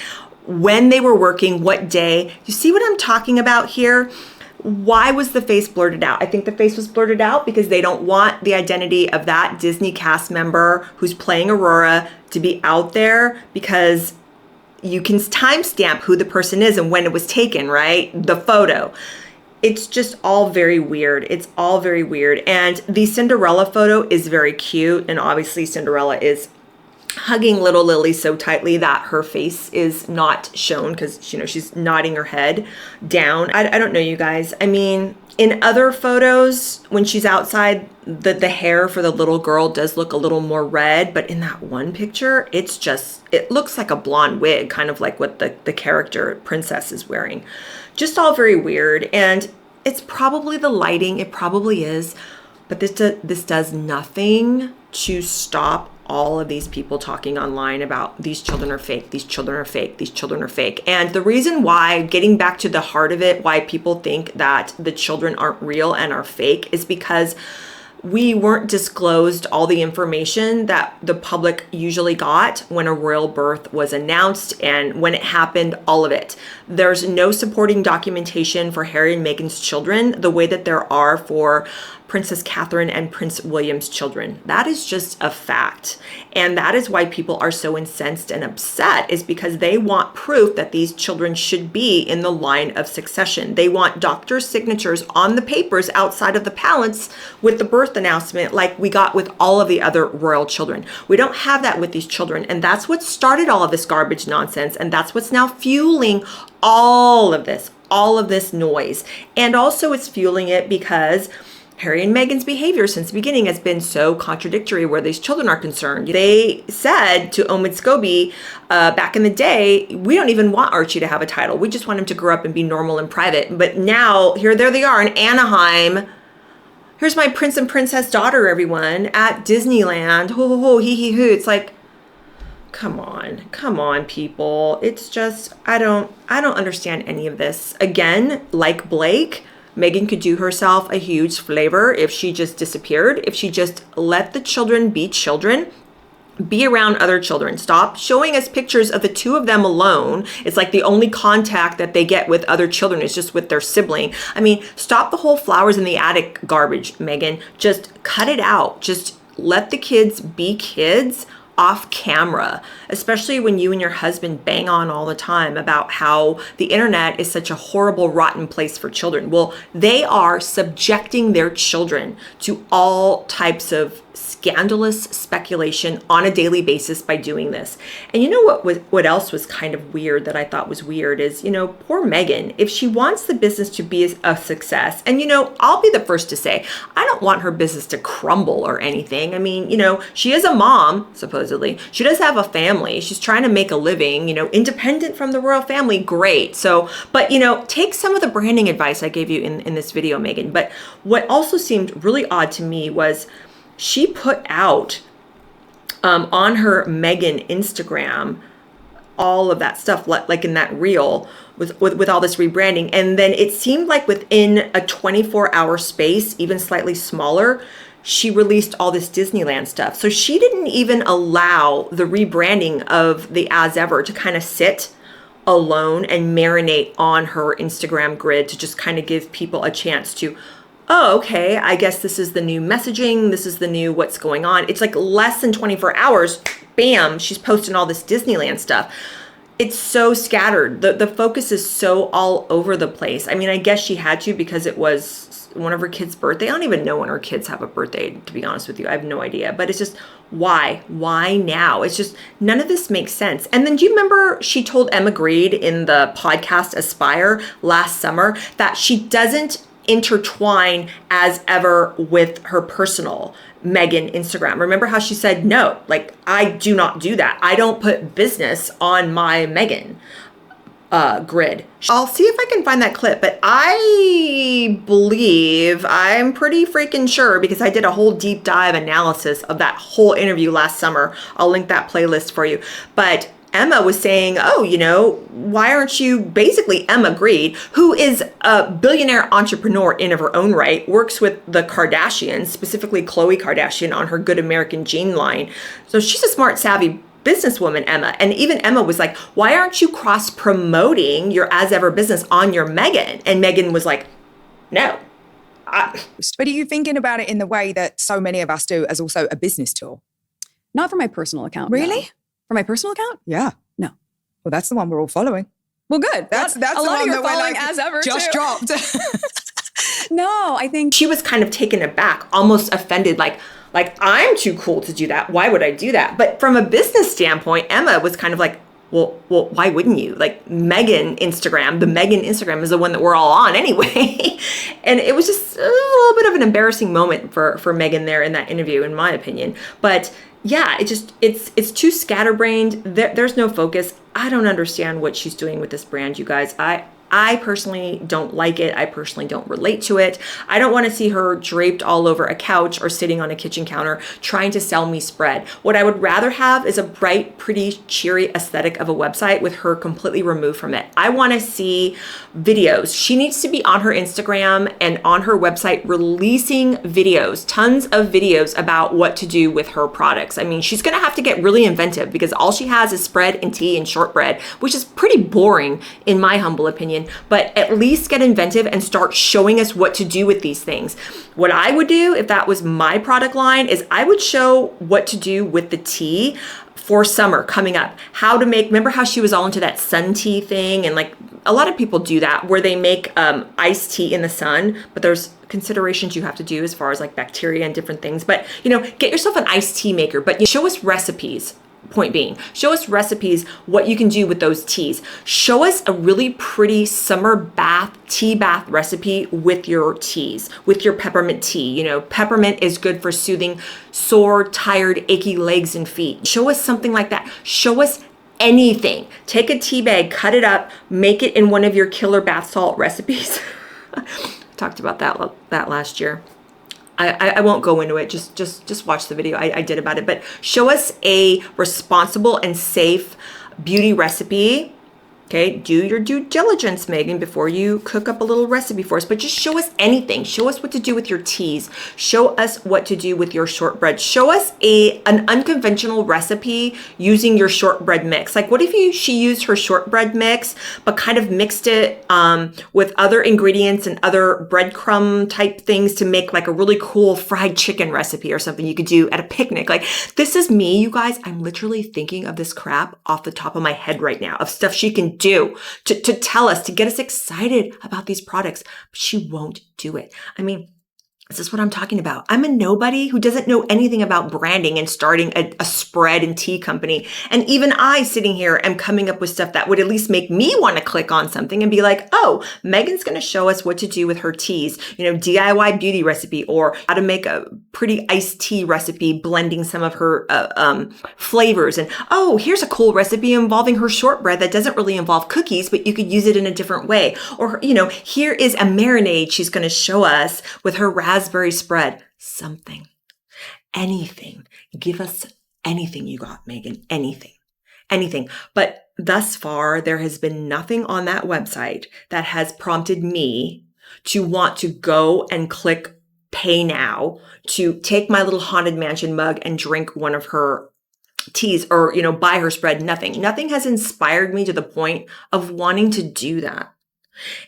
when they were working, what day. You see what I'm talking about here? Why was the face blurted out? I think the face was blurted out because they don't want the identity of that Disney cast member who's playing Aurora to be out there, because you can timestamp who the person is and when it was taken, right? The photo. It's just all very weird. It's all very weird. And the Cinderella photo is very cute. And obviously Cinderella is hugging little Lily so tightly that her face is not shown because, you know, she's nodding her head down. I don't know, you guys. I mean, in other photos, when she's outside, the hair for the little girl does look a little more red, but in that one picture, it looks like a blonde wig, kind of like what the character princess is wearing. Just all very weird, and it's probably the lighting, it probably is, but this does nothing to stop all of these people talking online about these children are fake, these children are fake, these children are fake. And the reason why, getting back to the heart of it, why people think that the children aren't real and are fake is because we weren't disclosed all the information that the public usually got when a royal birth was announced and when it happened, all of it. There's no supporting documentation for Harry and Meghan's children the way that there are for Princess Catherine and Prince William's children. That is just a fact. And that is why people are so incensed and upset, is because they want proof that these children should be in the line of succession. They want doctors' signatures on the papers outside of the palace with the birth announcement like we got with all of the other royal children. We don't have that with these children. And that's what started all of this garbage nonsense. And that's what's now fueling all of this noise. And also it's fueling it because Harry and Meghan's behavior since the beginning has been so contradictory where these children are concerned. They said to Omid Scobie back in the day, we don't even want Archie to have a title. We just want him to grow up and be normal and private. But now, there they are in Anaheim. Here's my prince and princess daughter, everyone, at Disneyland. Ho, ho, ho, hee, hee, hoo. It's like, come on, people. It's just, I don't understand any of this. Again, like Blake, Meghan could do herself a huge favor if she just disappeared, if she just let the children, be around other children. Stop showing us pictures of the two of them alone. It's like the only contact that they get with other children is just with their sibling. I mean, stop the whole flowers in the attic garbage, Meghan. Just cut it out. Just let the kids be kids off camera, especially when you and your husband bang on all the time about how the internet is such a horrible, rotten place for children. Well, they are subjecting their children to all types of scandalous speculation on a daily basis by doing this. And you know what else was kind of weird that I thought was weird is, poor Meghan, if she wants the business to be a success, and I'll be the first to say, I don't want her business to crumble or anything. I mean, she is a mom, supposedly. She does have a family. She's trying to make a living, independent from the royal family. Great. So, but, take some of the branding advice I gave you in this video, Meghan. But what also seemed really odd to me was she put out on her Meghan Instagram all of that stuff, like in that reel with all this rebranding. And then it seemed like within a 24-hour space, even slightly smaller, she released all this Disneyland stuff. So she didn't even allow the rebranding of the As Ever to kind of sit alone and marinate on her Instagram grid to just kind of give people a chance to, oh, okay, I guess this is the new messaging. This is the new what's going on. It's like less than 24 hours, bam, she's posting all this Disneyland stuff. It's so scattered. The focus is so all over the place. I mean, I guess she had to because it was one of her kids' birthday. I don't even know when her kids have a birthday, to be honest with you. I have no idea. But it's just, why? Why now? It's just, none of this makes sense. And then do you remember she told Emma Grede in the podcast Aspire last summer that she doesn't intertwine As Ever with her personal Meghan Instagram? Remember how she said, no, like, I do not do that. I don't put business on my Meghan grid. I'll see if I can find that clip, but I'm pretty freaking sure, because I did a whole deep dive analysis of that whole interview last summer. I'll link that playlist for you. But Emma was saying, why aren't you, basically Emma Grede, who is a billionaire entrepreneur in of her own right, works with the Kardashians, specifically Khloe Kardashian on her Good American Gene line. So she's a smart, savvy businesswoman, Emma. And even Emma was like, why aren't you cross-promoting your As Ever business on your Meghan? And Meghan was like, no. But are you thinking about it in the way that so many of us do as also a business tool? Not for my personal account. Really? No. For my personal account? Yeah. No. Well, that's the one we're all following. Well, good. That's a the lot one of you that are we're following like, As Ever just too. dropped. No, I think she was kind of taken aback, almost offended, like I'm too cool to do that. Why would I do that? But from a business standpoint, Emma was kind of like, well, why wouldn't you? Like, the Meghan Instagram is the one that we're all on anyway. And it was just a little bit of an embarrassing moment for Meghan there in that interview, in my opinion. But yeah, it's too scatterbrained. There's no focus. I don't understand what she's doing with this brand, you guys. I personally don't like it. I personally don't relate to it. I don't want to see her draped all over a couch or sitting on a kitchen counter trying to sell me spread. What I would rather have is a bright, pretty, cheery aesthetic of a website with her completely removed from it. I want to see videos. She needs to be on her Instagram and on her website releasing videos, tons of videos about what to do with her products. I mean, she's going to have to get really inventive because all she has is spread and tea and shortbread, which is pretty boring in my humble opinion. opinion, but at least get inventive and start showing us what to do with these things. What I would do if that was my product line is I would show what to do with the tea for summer coming up. How to make, remember how she was all into that sun tea thing? And like a lot of people do that where they make iced tea in the sun, but there's considerations you have to do as far as like bacteria and different things. But you know, get yourself an iced tea maker, but you show us recipes. Point being, show us recipes, what you can do with those teas. Show us a really pretty summer tea bath recipe with your teas, with your peppermint tea. You know, peppermint is good for soothing sore, tired, achy legs and feet. Show us something like that. Show us anything. Take a tea bag, cut it up, make it in one of your killer bath salt recipes. Talked about that last year. I won't go into it. Just watch the video I did about it. But show us a responsible and safe beauty recipe. Okay, do your due diligence, Meghan, before you cook up a little recipe for us. But just show us anything. Show us what to do with your teas. Show us what to do with your shortbread. Show us an unconventional recipe using your shortbread mix. Like, what if she used her shortbread mix, but kind of mixed it with other ingredients and other breadcrumb type things to make like a really cool fried chicken recipe or something you could do at a picnic. Like, this is me, you guys. I'm literally thinking of this crap off the top of my head right now of stuff she can do to tell us, to get us excited about these products, but she won't do it. I mean, this is what I'm talking about. I'm a nobody who doesn't know anything about branding and starting a spread and tea company. And even I sitting here am coming up with stuff that would at least make me want to click on something and be like, oh, Meghan's going to show us what to do with her teas, you know, DIY beauty recipe, or how to make a pretty iced tea recipe, blending some of her flavors. And oh, here's a cool recipe involving her shortbread that doesn't really involve cookies, but you could use it in a different way. Or, you know, here is a marinade she's going to show us with her raspberry spread. Something, anything. Give us anything you got, Meghan. Anything. But thus far, there has been nothing on that website that has prompted me to want to go and click pay now to take my little Haunted Mansion mug and drink one of her teas, or, you know, buy her spread. Nothing has inspired me to the point of wanting to do that.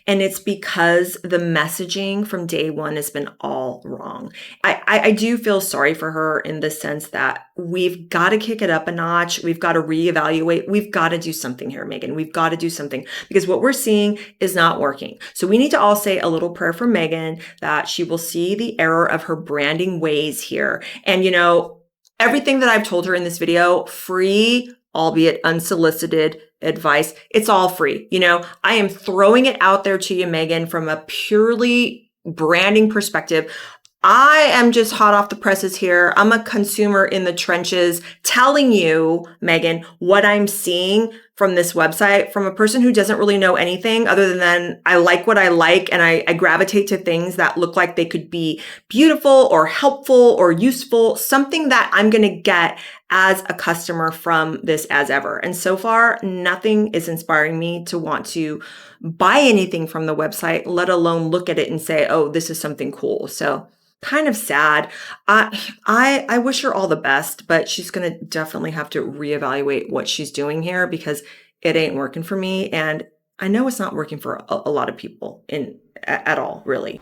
And it's because the messaging from day one has been all wrong. I do feel sorry for her in the sense that we've got to kick it up a notch. We've got to reevaluate. We've got to do something here, Meghan. We've got to do something because what we're seeing is not working. So we need to all say a little prayer for Meghan that she will see the error of her branding ways here. And, you know, everything that I've told her in this video, free, albeit unsolicited advice. It's all free. You know, I am throwing it out there to you, Meghan, from a purely branding perspective. I am just hot off the presses here. I'm a consumer in the trenches telling you, Meghan, what I'm seeing from this website from a person who doesn't really know anything other than I like what I like, and I gravitate to things that look like they could be beautiful or helpful or useful, something that I'm going to get as a customer from this as ever. And so far, nothing is inspiring me to want to buy anything from the website, let alone look at it and say, oh, this is something cool. So kind of sad. I wish her all the best, but she's going to definitely have to reevaluate what she's doing here because it ain't working for me. And I know it's not working for a lot of people at all, really.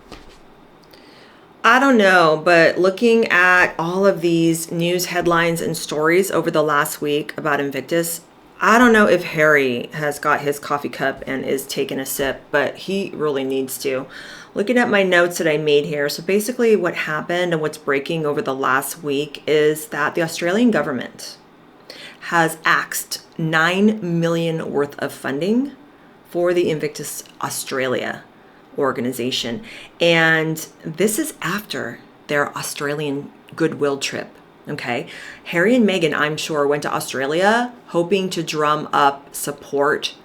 I don't know, but looking at all of these news headlines and stories over the last week about Invictus, I don't know if Harry has got his coffee cup and is taking a sip, but he really needs to. Looking at my notes that I made here, so basically what happened and what's breaking over the last week is that the Australian government has axed $9 million worth of funding for the Invictus Australia organization. And this is after their Australian goodwill trip. Okay. Harry and Meghan, I'm sure, went to Australia hoping to drum up support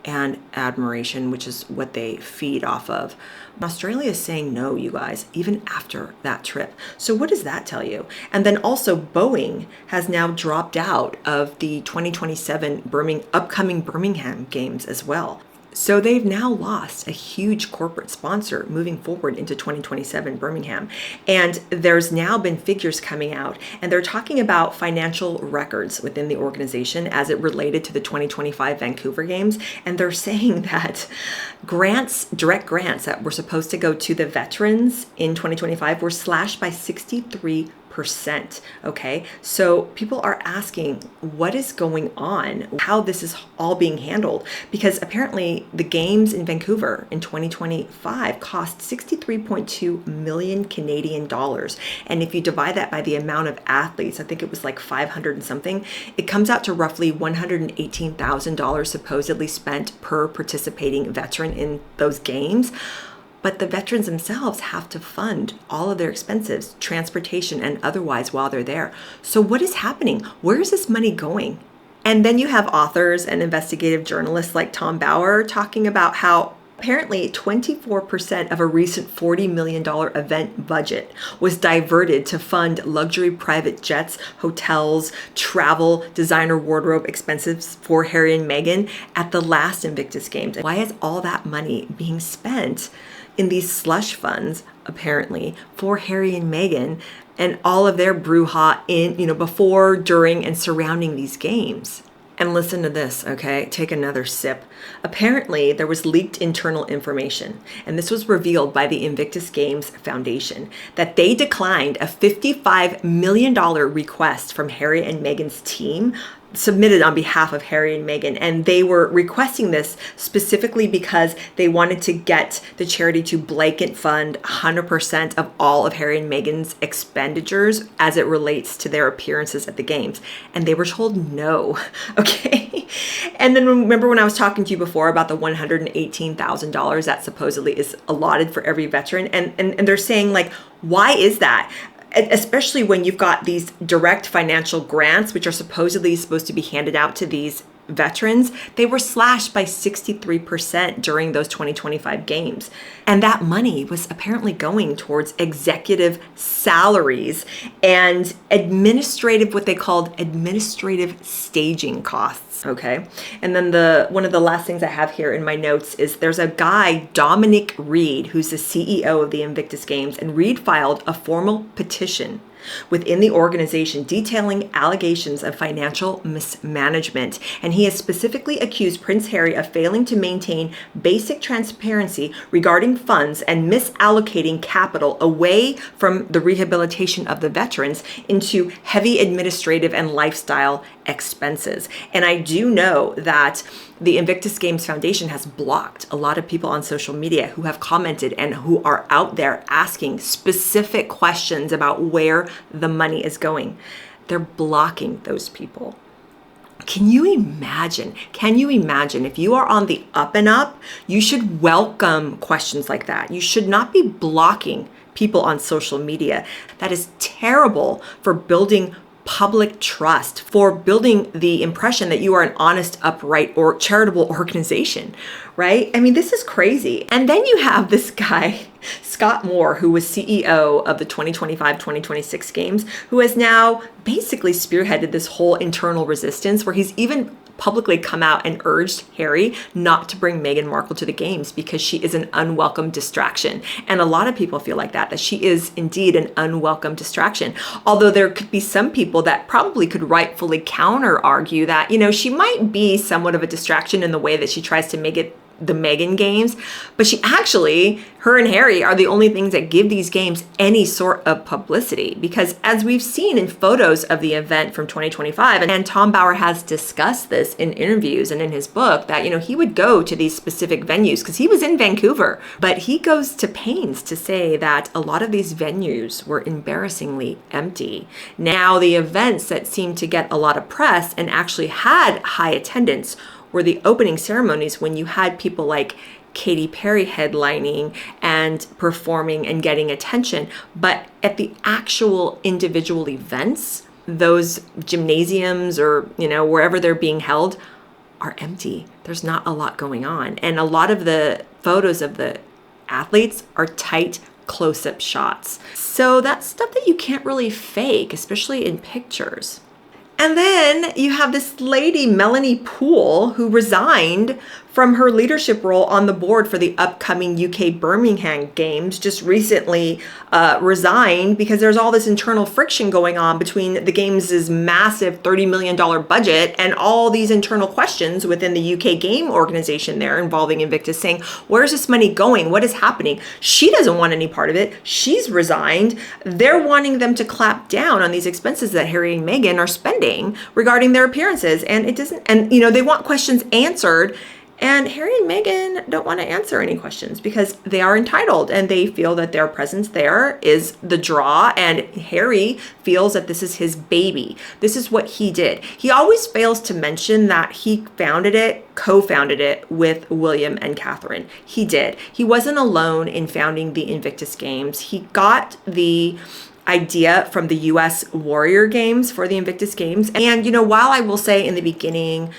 and admiration, which is what they feed off of. Australia is saying no, you guys, even after that trip. So what does that tell you? And then also Boeing has now dropped out of the 2027 upcoming Birmingham Games as well. So they've now lost a huge corporate sponsor moving forward into 2027 Birmingham. And there's now been figures coming out, and they're talking about financial records within the organization as it related to the 2025 Vancouver Games. And they're saying that direct grants that were supposed to go to the veterans in 2025 were slashed by 63%. Okay, so people are asking what is going on, how this is all being handled, because apparently the games in Vancouver in 2025 cost 63.2 million Canadian dollars. And if you divide that by the amount of athletes, I think it was like 500 and something, it comes out to roughly $118,000 supposedly spent per participating veteran in those games. But the veterans themselves have to fund all of their expenses, transportation and otherwise while they're there. So what is happening? Where is this money going? And then you have authors and investigative journalists like Tom Bauer talking about how apparently 24% of a recent $40 million event budget was diverted to fund luxury private jets, hotels, travel, designer wardrobe expenses for Harry and Meghan at the last Invictus Games. Why is all that money being spent in these slush funds, apparently, for Harry and Meghan and all of their brouhaha before, during, and surrounding these games? And listen to this, okay? Take another sip. Apparently, there was leaked internal information, and this was revealed by the Invictus Games Foundation, that they declined a $55 million request from Harry and Meghan's team submitted on behalf of Harry and Meghan. And they were requesting this specifically because they wanted to get the charity to blanket fund 100% of all of Harry and Meghan's expenditures as it relates to their appearances at the games. And they were told no, okay? And then remember when I was talking to you before about the $118,000 that supposedly is allotted for every veteran? And they're saying, like, why is that? Especially when you've got these direct financial grants, which are supposedly supposed to be handed out to these veterans, they were slashed by 63% during those 2025 games. And that money was apparently going towards executive salaries and what they called administrative staging costs. Okay. And then one of the last things I have here in my notes is there's a guy, Dominic Reed, who's the CEO of the Invictus Games, and Reed filed a formal petition within the organization detailing allegations of financial mismanagement. And he has specifically accused Prince Harry of failing to maintain basic transparency regarding funds and misallocating capital away from the rehabilitation of the veterans into heavy administrative and lifestyle expenses. And I do know that the Invictus Games Foundation has blocked a lot of people on social media who have commented and who are out there asking specific questions about where the money is going. They're blocking those people. Can you imagine if you are on the up and up, you should welcome questions like that. You should not be blocking people on social media. That is terrible for building public trust, for building the impression that you are an honest, upright, or charitable organization, right? I mean, this is crazy. And then you have this guy, Scott Moore, who was CEO of the 2025-2026 games, who has now basically spearheaded this whole internal resistance where he's even publicly come out and urged Harry not to bring Meghan Markle to the games because she is an unwelcome distraction. And a lot of people feel like that she is indeed an unwelcome distraction. Although there could be some people that probably could rightfully counter argue that, she might be somewhat of a distraction in the way that she tries to make it the Meghan games, but her and Harry are the only things that give these games any sort of publicity. Because as we've seen in photos of the event from 2025, and Tom Bauer has discussed this in interviews and in his book, that, he would go to these specific venues because he was in Vancouver, but he goes to pains to say that a lot of these venues were embarrassingly empty. Now, the events that seemed to get a lot of press and actually had high attendance were the opening ceremonies when you had people like Katy Perry headlining and performing and getting attention. But at the actual individual events, those gymnasiums or, wherever they're being held are empty. There's not a lot going on. And a lot of the photos of the athletes are tight close-up shots. So that's stuff that you can't really fake, especially in pictures. And then you have this lady, Melanie Poole, who resigned from her leadership role on the board for the upcoming UK Birmingham Games, just recently resigned because there's all this internal friction going on between the Games' massive $30 million budget and all these internal questions within the UK game organization there involving Invictus, saying, where's this money going? What is happening? She doesn't want any part of it. She's resigned. They're wanting them to clap down on these expenses that Harry and Meghan are spending regarding their appearances. And it doesn't, and they want questions answered. And Harry and Meghan don't want to answer any questions because they are entitled and they feel that their presence there is the draw. And Harry feels that this is his baby. This is what he did. He always fails to mention that he co-founded it with William and Catherine. He did. He wasn't alone in founding the Invictus Games. He got the idea from the US Warrior Games for the Invictus Games. And, while I will say in the beginning,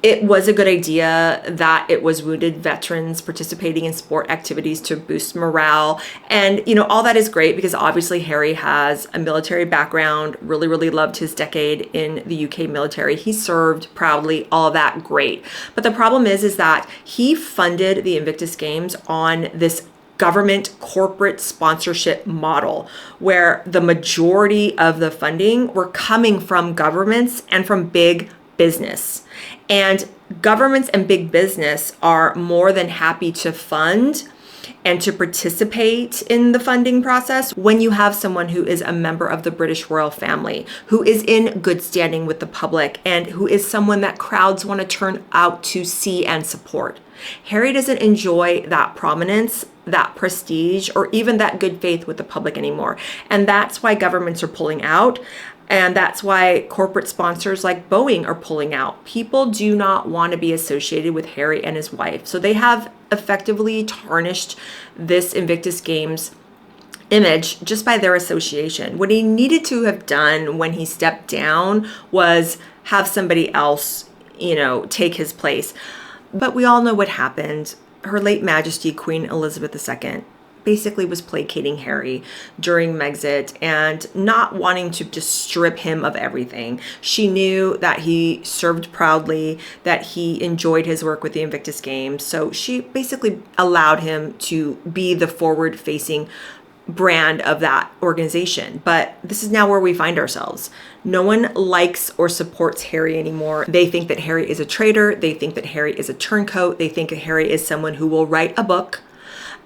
it was a good idea that it was wounded veterans participating in sport activities to boost morale. And, all that is great because obviously Harry has a military background, really, really loved his decade in the UK military. He served proudly, all of that, great. But the problem is that he funded the Invictus Games on this government corporate sponsorship model where the majority of the funding were coming from governments and from big business. And governments and big business are more than happy to fund and to participate in the funding process when you have someone who is a member of the British royal family, who is in good standing with the public, and who is someone that crowds want to turn out to see and support. Harry doesn't enjoy that prominence, that prestige, or even that good faith with the public anymore. And that's why governments are pulling out. And that's why corporate sponsors like Boeing are pulling out. People do not want to be associated with Harry and his wife. So they have effectively tarnished this Invictus Games image just by their association. What he needed to have done when he stepped down was have somebody else, take his place. But we all know what happened. Her late Majesty, Queen Elizabeth II, basically was placating Harry during Megxit and not wanting to just strip him of everything. She knew that he served proudly, that he enjoyed his work with the Invictus Games. So she basically allowed him to be the forward-facing brand of that organization. But this is now where we find ourselves. No one likes or supports Harry anymore. They think that Harry is a traitor. They think that Harry is a turncoat. They think that Harry is someone who will write a book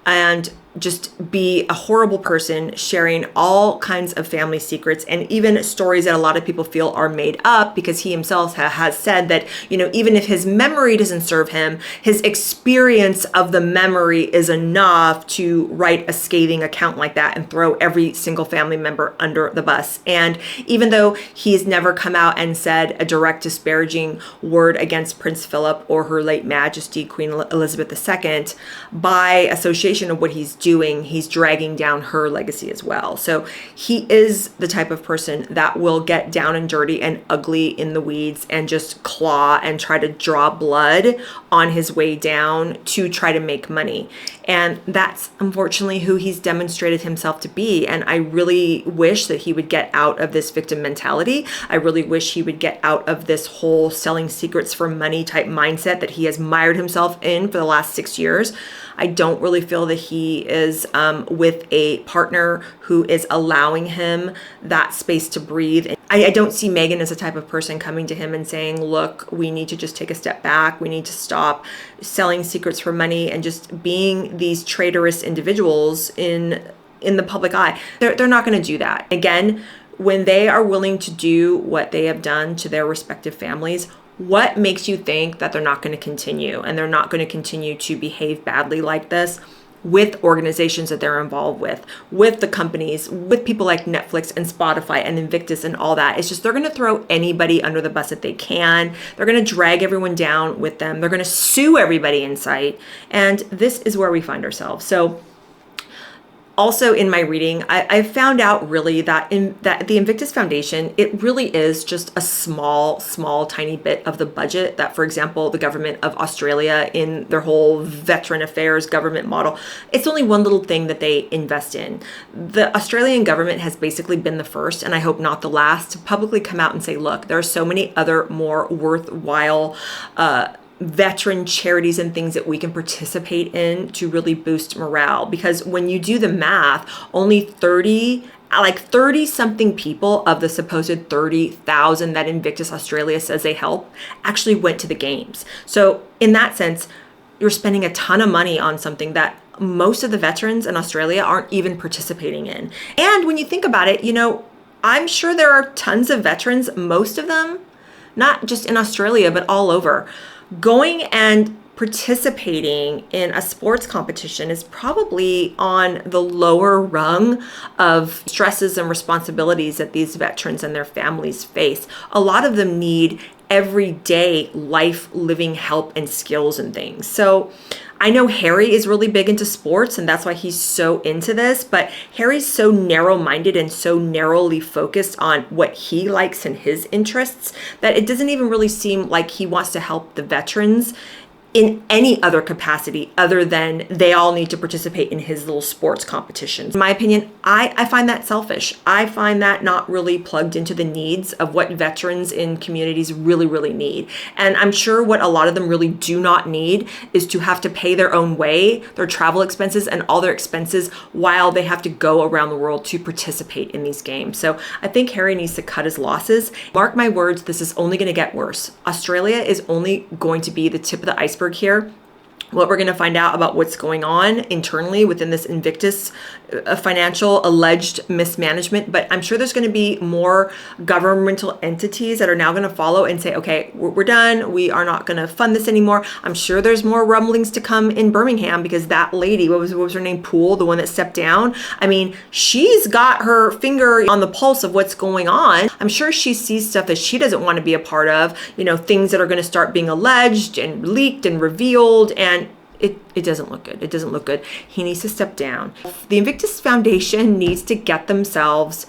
and just be a horrible person, sharing all kinds of family secrets and even stories that a lot of people feel are made up, because he himself has said that, even if his memory doesn't serve him, his experience of the memory is enough to write a scathing account like that and throw every single family member under the bus. And even though he's never come out and said a direct disparaging word against Prince Philip or Her late Majesty Queen Elizabeth II, by association of what he's doing, he's dragging down her legacy as well. So he is the type of person that will get down and dirty and ugly in the weeds and just claw and try to draw blood on his way down to try to make money. And that's unfortunately who he's demonstrated himself to be. And I really wish that he would get out of this victim mentality. I really wish he would get out of this whole selling secrets for money type mindset that he has mired himself in for the last 6 years. I don't really feel that he is with a partner who is allowing him that space to breathe. I don't see Meghan as a type of person coming to him and saying, look, we need to just take a step back. We need to stop selling secrets for money and just being these traitorous individuals in the public eye. They're not going to do that. Again, when they are willing to do what they have done to their respective families, what makes you think that they're not going to continue and they're not going to continue to behave badly like this with organizations that they're involved with the companies, with people like Netflix and Spotify and Invictus and all that? It's just they're going to throw anybody under the bus that they can. They're going to drag everyone down with them. They're going to sue everybody in sight. And this is where we find ourselves. So also in my reading, I found out really that the Invictus Foundation, it really is just a small, tiny bit of the budget that, for example, the government of Australia in their whole veteran affairs government model, it's only one little thing that they invest in. The Australian government has basically been the first, and I hope not the last, to publicly come out and say, look, there are so many other more worthwhile veteran charities and things that we can participate in to really boost morale. Because when you do the math, only 30 something people of the supposed 30,000 that Invictus Australia says they help actually went to the games. So in that sense, you're spending a ton of money on something that most of the veterans in Australia aren't even participating in. And when you think about it, I'm sure there are tons of veterans, most of them, not just in Australia, but all over. Going and participating in a sports competition is probably on the lower rung of stresses and responsibilities that these veterans and their families face. A lot of them need everyday life living help and skills and things. So I know Harry is really big into sports and that's why he's so into this, but Harry's so narrow-minded and so narrowly focused on what he likes and his interests that it doesn't even really seem like he wants to help the veterans in any other capacity other than they all need to participate in his little sports competitions. In my opinion, I find that selfish. I find that not really plugged into the needs of what veterans in communities really, really need. And I'm sure what a lot of them really do not need is to have to pay their own way, their travel expenses and all their expenses while they have to go around the world to participate in these games. So I think Harry needs to cut his losses. Mark my words, this is only going to get worse. Australia is only going to be the tip of the iceberg here. What we're going to find out about what's going on internally within this Invictus financial alleged mismanagement, but I'm sure there's going to be more governmental entities that are now going to follow and say, okay, we're done. We are not going to fund this anymore. I'm sure there's more rumblings to come in Birmingham because that lady, what was her name? Poole, the one that stepped down. I mean, she's got her finger on the pulse of what's going on. I'm sure she sees stuff that she doesn't want to be a part of, things that are going to start being alleged and leaked and revealed, and it doesn't look good. It doesn't look good. He needs to step down. The Invictus Foundation needs to get themselves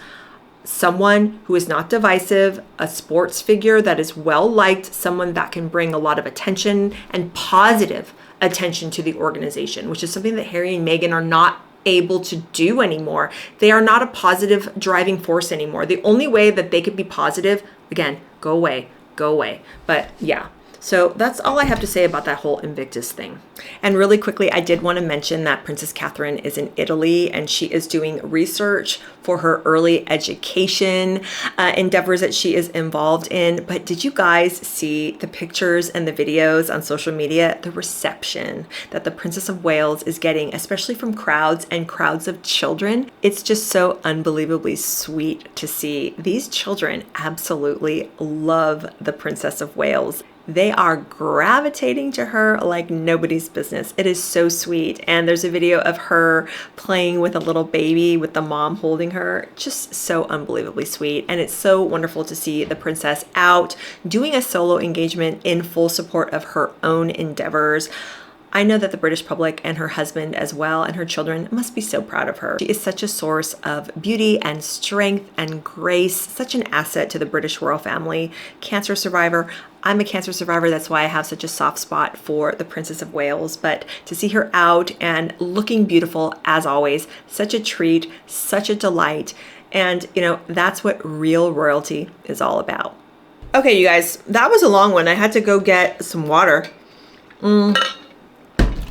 someone who is not divisive, a sports figure that is well liked, someone that can bring a lot of attention and positive attention to the organization, which is something that Harry and Meghan are not able to do anymore. They are not a positive driving force anymore. The only way that they could be positive, again, go away. But yeah. So that's all I have to say about that whole Invictus thing. And really quickly, I did want to mention that Princess Catherine is in Italy and she is doing research for her early education endeavors that she is involved in. But did you guys see the pictures and the videos on social media? The reception that the Princess of Wales is getting, especially from crowds and crowds of children. It's just so unbelievably sweet to see. These children absolutely love the Princess of Wales. They are gravitating to her like nobody's business. It is so sweet. And there's a video of her playing with a little baby with the mom holding her. Just so unbelievably sweet. And it's so wonderful to see the princess out doing a solo engagement in full support of her own endeavors. I know that the British public and her husband as well and her children must be so proud of her. She is such a source of beauty and strength and grace, such an asset to the British royal family. Cancer survivor. I'm a cancer survivor. That's why I have such a soft spot for the Princess of Wales. But to see her out and looking beautiful as always, such a treat, such a delight. And that's what real royalty is all about. Okay, you guys, that was a long one. I had to go get some water.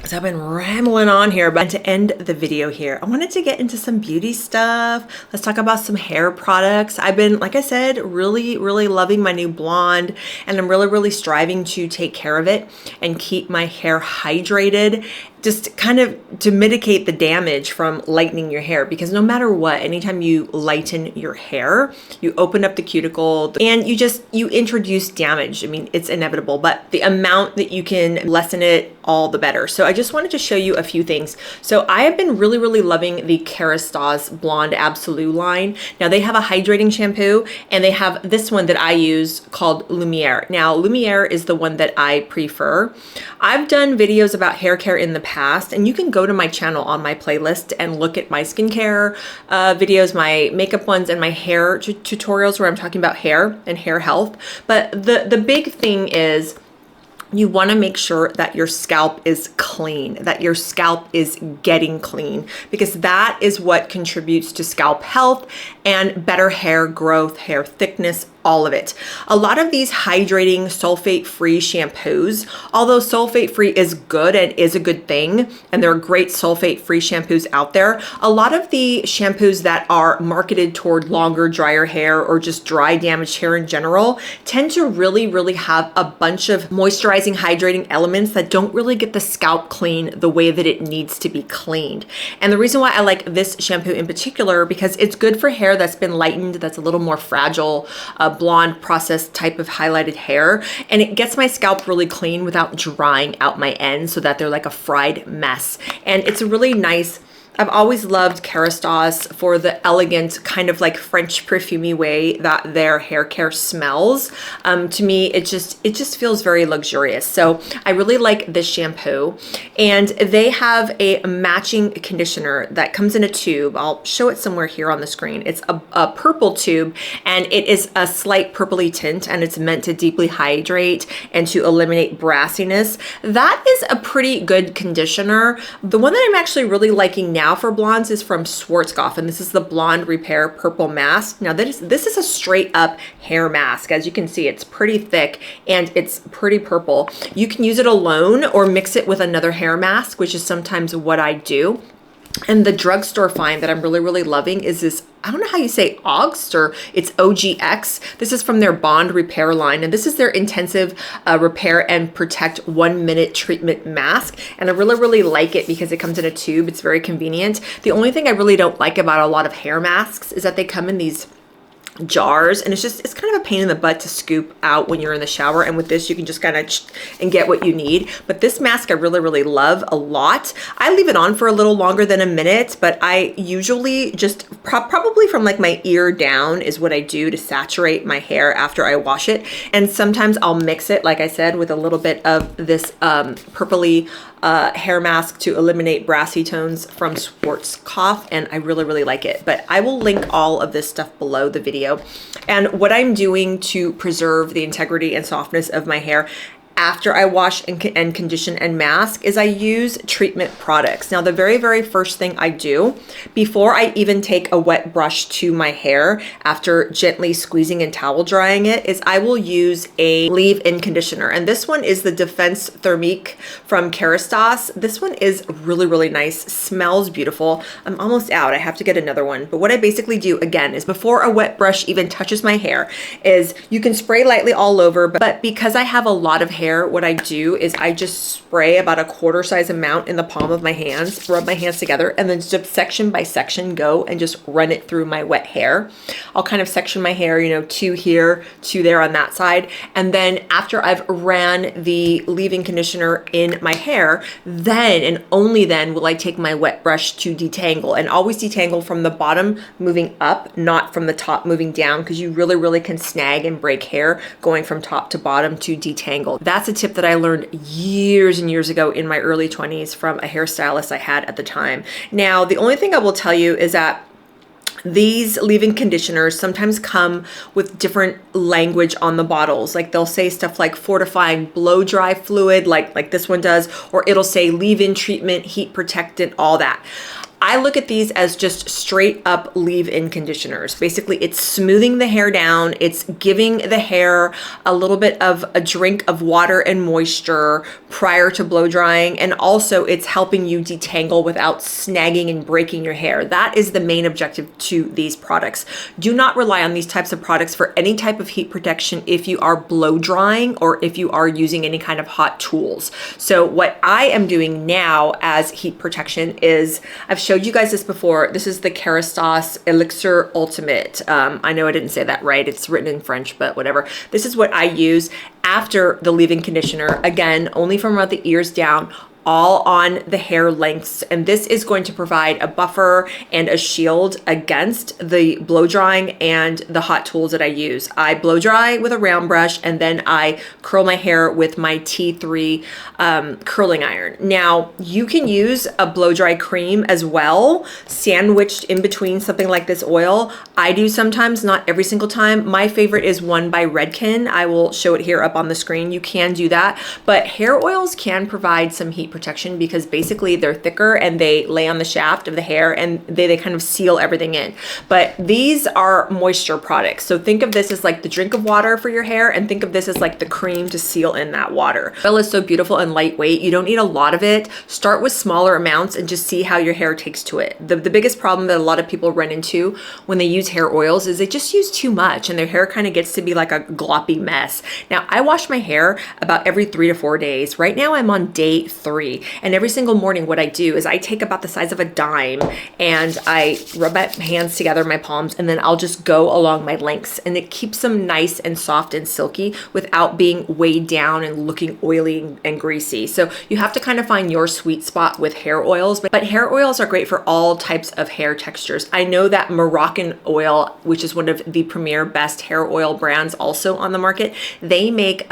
So I've been rambling on here, but to end the video here, I wanted to get into some beauty stuff. Let's talk about some hair products. I've been, like I said, really, really loving my new blonde, and I'm really, really striving to take care of it and keep my hair hydrated, just kind of to mitigate the damage from lightening your hair. Because no matter what, anytime you lighten your hair, you open up the cuticle and you introduce damage. I mean, it's inevitable, but the amount that you can lessen it, all the better. So I just wanted to show you a few things. So I have been really, really loving the Kerastase Blonde Absolute line. Now they have a hydrating shampoo and they have this one that I use called Lumiere. Now Lumiere is the one that I prefer. I've done videos about hair care in the past, and you can go to my channel on my playlist and look at my skincare videos, my makeup ones, and my hair tutorials where I'm talking about hair and hair health. But the big thing is you want to make sure that your scalp is clean, that your scalp is getting clean, because that is what contributes to scalp health and better hair growth, hair thickness, all of it. A lot of these hydrating sulfate-free shampoos, although sulfate-free is good and is a good thing, and there are great sulfate-free shampoos out there, a lot of the shampoos that are marketed toward longer, drier hair or just dry, damaged hair in general tend to really have a bunch of moisturizing, hydrating elements that don't really get the scalp clean the way that it needs to be cleaned. And the reason why I like this shampoo in particular, because it's good for hair that's been lightened, that's a little more fragile, blonde processed type of highlighted hair, and it gets my scalp really clean without drying out my ends so that they're like a fried mess. And it's a really nice, I've always loved Kerastase for the elegant kind of like French perfumey way that their hair care smells. To me, it just feels very luxurious. So I really like this shampoo, and they have a matching conditioner that comes in a tube. I'll show it somewhere here on the screen. It's a purple tube, and it is a slight purpley tint, and it's meant to deeply hydrate and to eliminate brassiness. That is a pretty good conditioner. The one that I'm actually really liking now for blondes is from Schwarzkopf, and this is the Blonde Repair Purple Mask. Now this is a straight up hair mask. As you can see, it's pretty thick and it's pretty purple. You can use it alone or mix it with another hair mask, which is sometimes what I do. And the drugstore find that I'm really loving is this, I don't know how you say Augst, or it's OGX. This is from their Bond Repair line, and this is their intensive repair and protect 1 minute treatment mask. And I really like it because it comes in a tube. It's very convenient. The only thing I really don't like about a lot of hair masks is that they come in these jars, and it's kind of a pain in the butt to scoop out when you're in the shower. And with this, you can just kind of and get what you need. But this mask I really love a lot. I leave it on for a little longer than a minute, but I usually just probably from like my ear down is what I do to saturate my hair after I wash it. And sometimes I'll mix it, like I said, with a little bit of this purpley hair mask to eliminate brassy tones from Schwarzkopf, and I really like it. But I will link all of this stuff below the video. And what I'm doing to preserve the integrity and softness of my hair after I wash and condition and mask is I use treatment products. Now, the very first thing I do before I even take a wet brush to my hair after gently squeezing and towel drying it is I will use a leave-in conditioner. And this one is the Defense Thermique from Kerastase. This one is really nice, smells beautiful. I'm almost out, I have to get another one. But what I basically do again is before a wet brush even touches my hair is you can spray lightly all over, but because I have a lot of hair, what I do is I just spray about a quarter size amount in the palm of my hands, rub my hands together, and then just section by section go and just run it through my wet hair. I'll kind of section my hair, you know, 2 here, 2 there on that side. And then after I've ran the leave-in conditioner in my hair, then and only then will I take my wet brush to detangle, and always detangle from the bottom moving up, not from the top moving down, because you really can snag and break hair going from top to bottom to detangle. That's a tip that I learned years and years ago in my early 20s from a hairstylist I had at the time. Now, the only thing I will tell you is that these leave-in conditioners sometimes come with different language on the bottles. Like they'll say stuff like fortifying blow dry fluid, like this one does, or it'll say leave-in treatment, heat protectant, all that. I look at these as just straight up leave-in conditioners. Basically, it's smoothing the hair down. It's giving the hair a little bit of a drink of water and moisture prior to blow drying. And also it's helping you detangle without snagging and breaking your hair. That is the main objective to these products. Do not rely on these types of products for any type of heat protection if you are blow drying or if you are using any kind of hot tools. So what I am doing now as heat protection is, I've showed you guys this before. This is the Kerastase Elixir Ultimate. I know I didn't say that right. It's written in French, but whatever. This is what I use after the leave-in conditioner. Again, only from around the ears down. all on the hair lengths, and this is going to provide a buffer and a shield against the blow drying and the hot tools that I use. I blow dry with a round brush, and then I curl my hair with my T3 curling iron. Now, you can use a blow dry cream as well, sandwiched in between something like this oil. I do sometimes, not every single time. My favorite is one by Redken. I will show it here up on the screen. You can do that, but hair oils can provide some heat protection because basically they're thicker and they lay on the shaft of the hair and they kind of seal everything in. But these are moisture products. So think of this as like the drink of water for your hair, and think of this as like the cream to seal in that water. Oil is so beautiful and lightweight. You don't need a lot of it. Start with smaller amounts and just see how your hair takes to it. The biggest problem that a lot of people run into when they use hair oils is they just use too much and their hair kind of gets to be like a gloppy mess. Now, I wash my hair about every 3 to 4 days. Right now I'm on day 3. And every single morning what I do is I take about the size of a dime and I rub my hands together, my palms, and then I'll just go along my lengths, and it keeps them nice and soft and silky without being weighed down and looking oily and greasy. So you have to kind of find your sweet spot with hair oils, but hair oils are great for all types of hair textures. I know that Moroccan oil, which is one of the premier best hair oil brands also on the market, they make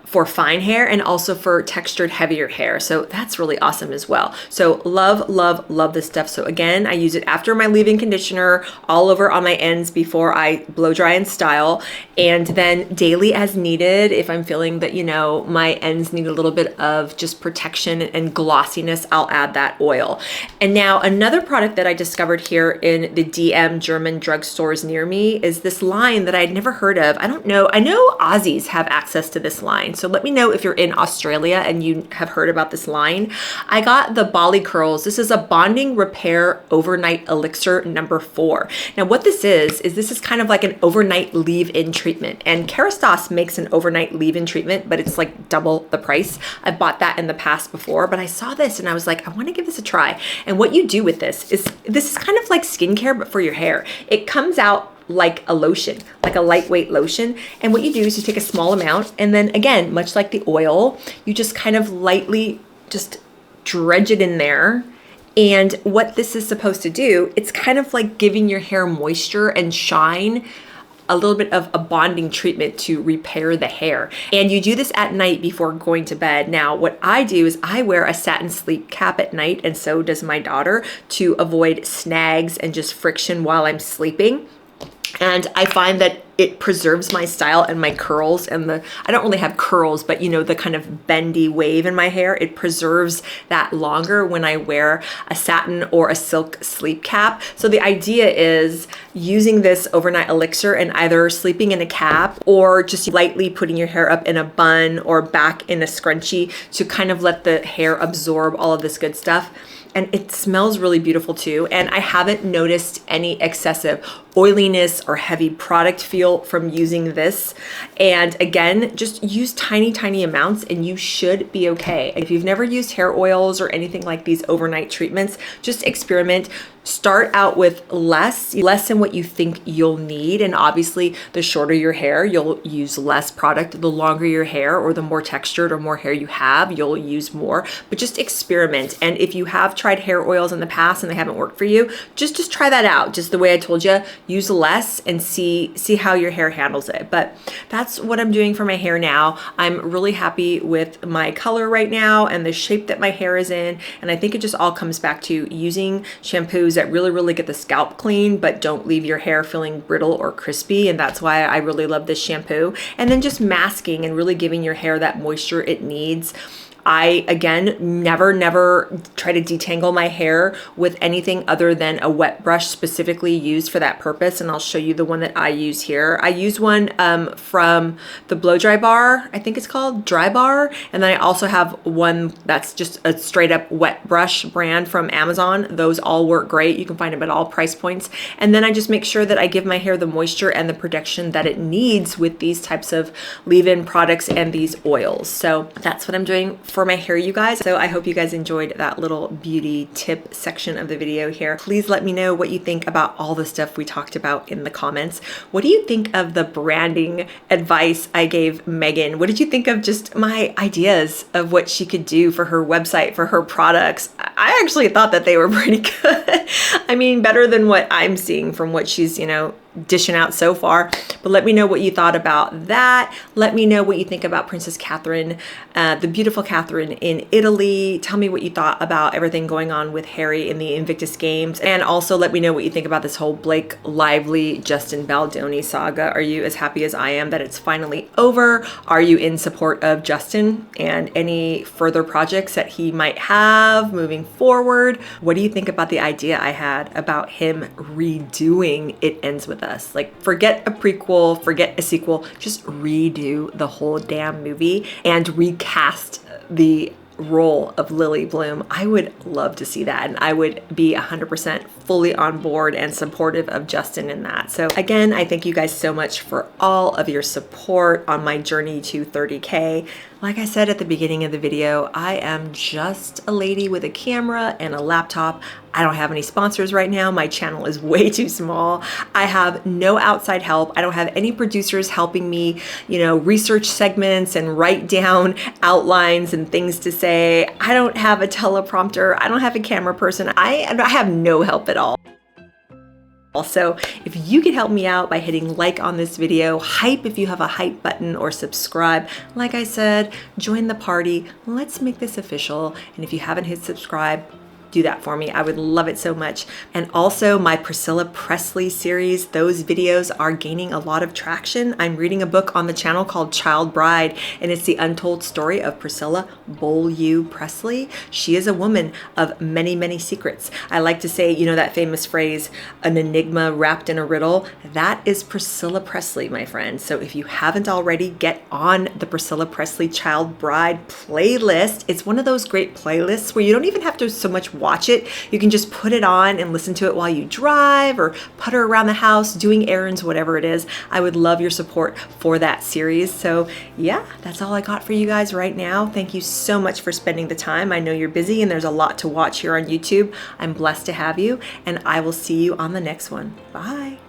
for fine hair and also for textured heavier hair. So that's really awesome as well. So love, love, love this stuff. So again, I use it after my leave-in conditioner all over on my ends before I blow dry and style, and then daily as needed. If I'm feeling that, you know, my ends need a little bit of just protection and glossiness, I'll add that oil. And now another product that I discovered here in the DM German drugstores near me is this line that I'd never heard of. I don't know. I know Aussies have access to this line. So let me know if you're in Australia and you have heard about this line. I got the Bali Curls. This is a bonding repair overnight elixir number 4. Now what this is this is kind of like an overnight leave-in treatment. And Kerastase makes an overnight leave-in treatment, but it's like double the price. I bought that in the past before, but I saw this and I was like, I want to give this a try. And what you do with this is kind of like skincare, but for your hair. It comes out like a lotion, like a lightweight lotion. And what you do is you take a small amount, and then again, much like the oil, you just kind of lightly just dredge it in there. And what this is supposed to do, it's kind of like giving your hair moisture and shine, a little bit of a bonding treatment to repair the hair. And you do this at night before going to bed. Now, what I do is I wear a satin sleep cap at night, and so does my daughter, to avoid snags and just friction while I'm sleeping. And I find that it preserves my style and my curls and I don't really have curls, but you know, the kind of bendy wave in my hair, it preserves that longer when I wear a satin or a silk sleep cap. So the idea is using this overnight elixir and either sleeping in a cap or just lightly putting your hair up in a bun or back in a scrunchie to kind of let the hair absorb all of this good stuff. And it smells really beautiful too. And I haven't noticed any excessive oiliness or heavy product feel from using this. And again, just use tiny, tiny amounts and you should be okay. If you've never used hair oils or anything like these overnight treatments, just experiment. Start out with less than what you think you'll need. And obviously the shorter your hair, you'll use less product. The longer your hair or the more textured or more hair you have, you'll use more, but just experiment. And if you have tried hair oils in the past and they haven't worked for you, just try that out. Just the way I told you, use less and see how your hair handles it. But that's what I'm doing for my hair now. I'm really happy with my color right now and the shape that my hair is in. And I think it just all comes back to using shampoos that really, really get the scalp clean, but don't leave your hair feeling brittle or crispy. And that's why I really love this shampoo. And then just masking and really giving your hair that moisture it needs. I, again, never try to detangle my hair with anything other than a wet brush specifically used for that purpose. And I'll show you the one that I use here. I use one from the Blow Dry Bar, I think it's called Dry Bar. And then I also have one that's just a straight up wet brush brand from Amazon. Those all work great. You can find them at all price points. And then I just make sure that I give my hair the moisture and the protection that it needs with these types of leave-in products and these oils. So that's what I'm doing for my hair, you guys. So I hope you guys enjoyed that little beauty tip section of the video here. Please let me know what you think about all the stuff we talked about in the comments. What do you think of the branding advice I gave Meghan? What did you think of just my ideas of what she could do for her website, for her products? I actually thought that they were pretty good. I mean, better than what I'm seeing from what she's, dishing out so far. But let me know what you thought about that. Let me know what you think about Princess Catherine, the beautiful Catherine in Italy. Tell me what you thought about everything going on with Harry in the Invictus Games. And also let me know what you think about this whole Blake Lively, Justin Baldoni saga. Are you as happy as I am that it's finally over? Are you in support of Justin and any further projects that he might have moving forward? What do you think about the idea I had about him redoing It Ends With Us? Like, forget a prequel, forget a sequel, just redo the whole damn movie and recast the role of Lily Bloom. I would love to see that, and I would be 100% fully on board and supportive of Justin in that. So again, I thank you guys so much for all of your support on my journey to 30K. Like I said at the beginning of the video, I am just a lady with a camera and a laptop. I don't have any sponsors right now. My channel is way too small. I have no outside help. I don't have any producers helping me, research segments and write down outlines and things to say. I don't have a teleprompter. I don't have a camera person. I have no help at all. Also, if you could help me out by hitting like on this video, hype if you have a hype button, or subscribe. Like I said, join the party. Let's make this official. And if you haven't hit subscribe, do that for me. I would love it so much. And also my Priscilla Presley series, those videos are gaining a lot of traction. I'm reading a book on the channel called Child Bride, and it's the untold story of Priscilla Beaulieu Presley. She is a woman of many, many secrets. I like to say, that famous phrase, an enigma wrapped in a riddle. That is Priscilla Presley, my friend. So if you haven't already, get on the Priscilla Presley Child Bride playlist. It's one of those great playlists where you don't even have to so much watch it. You can just put it on and listen to it while you drive or putter around the house, doing errands, whatever it is. I would love your support for that series. So yeah, that's all I got for you guys right now. Thank you so much for spending the time. I know you're busy and there's a lot to watch here on YouTube. I'm blessed to have you, and I will see you on the next one. Bye.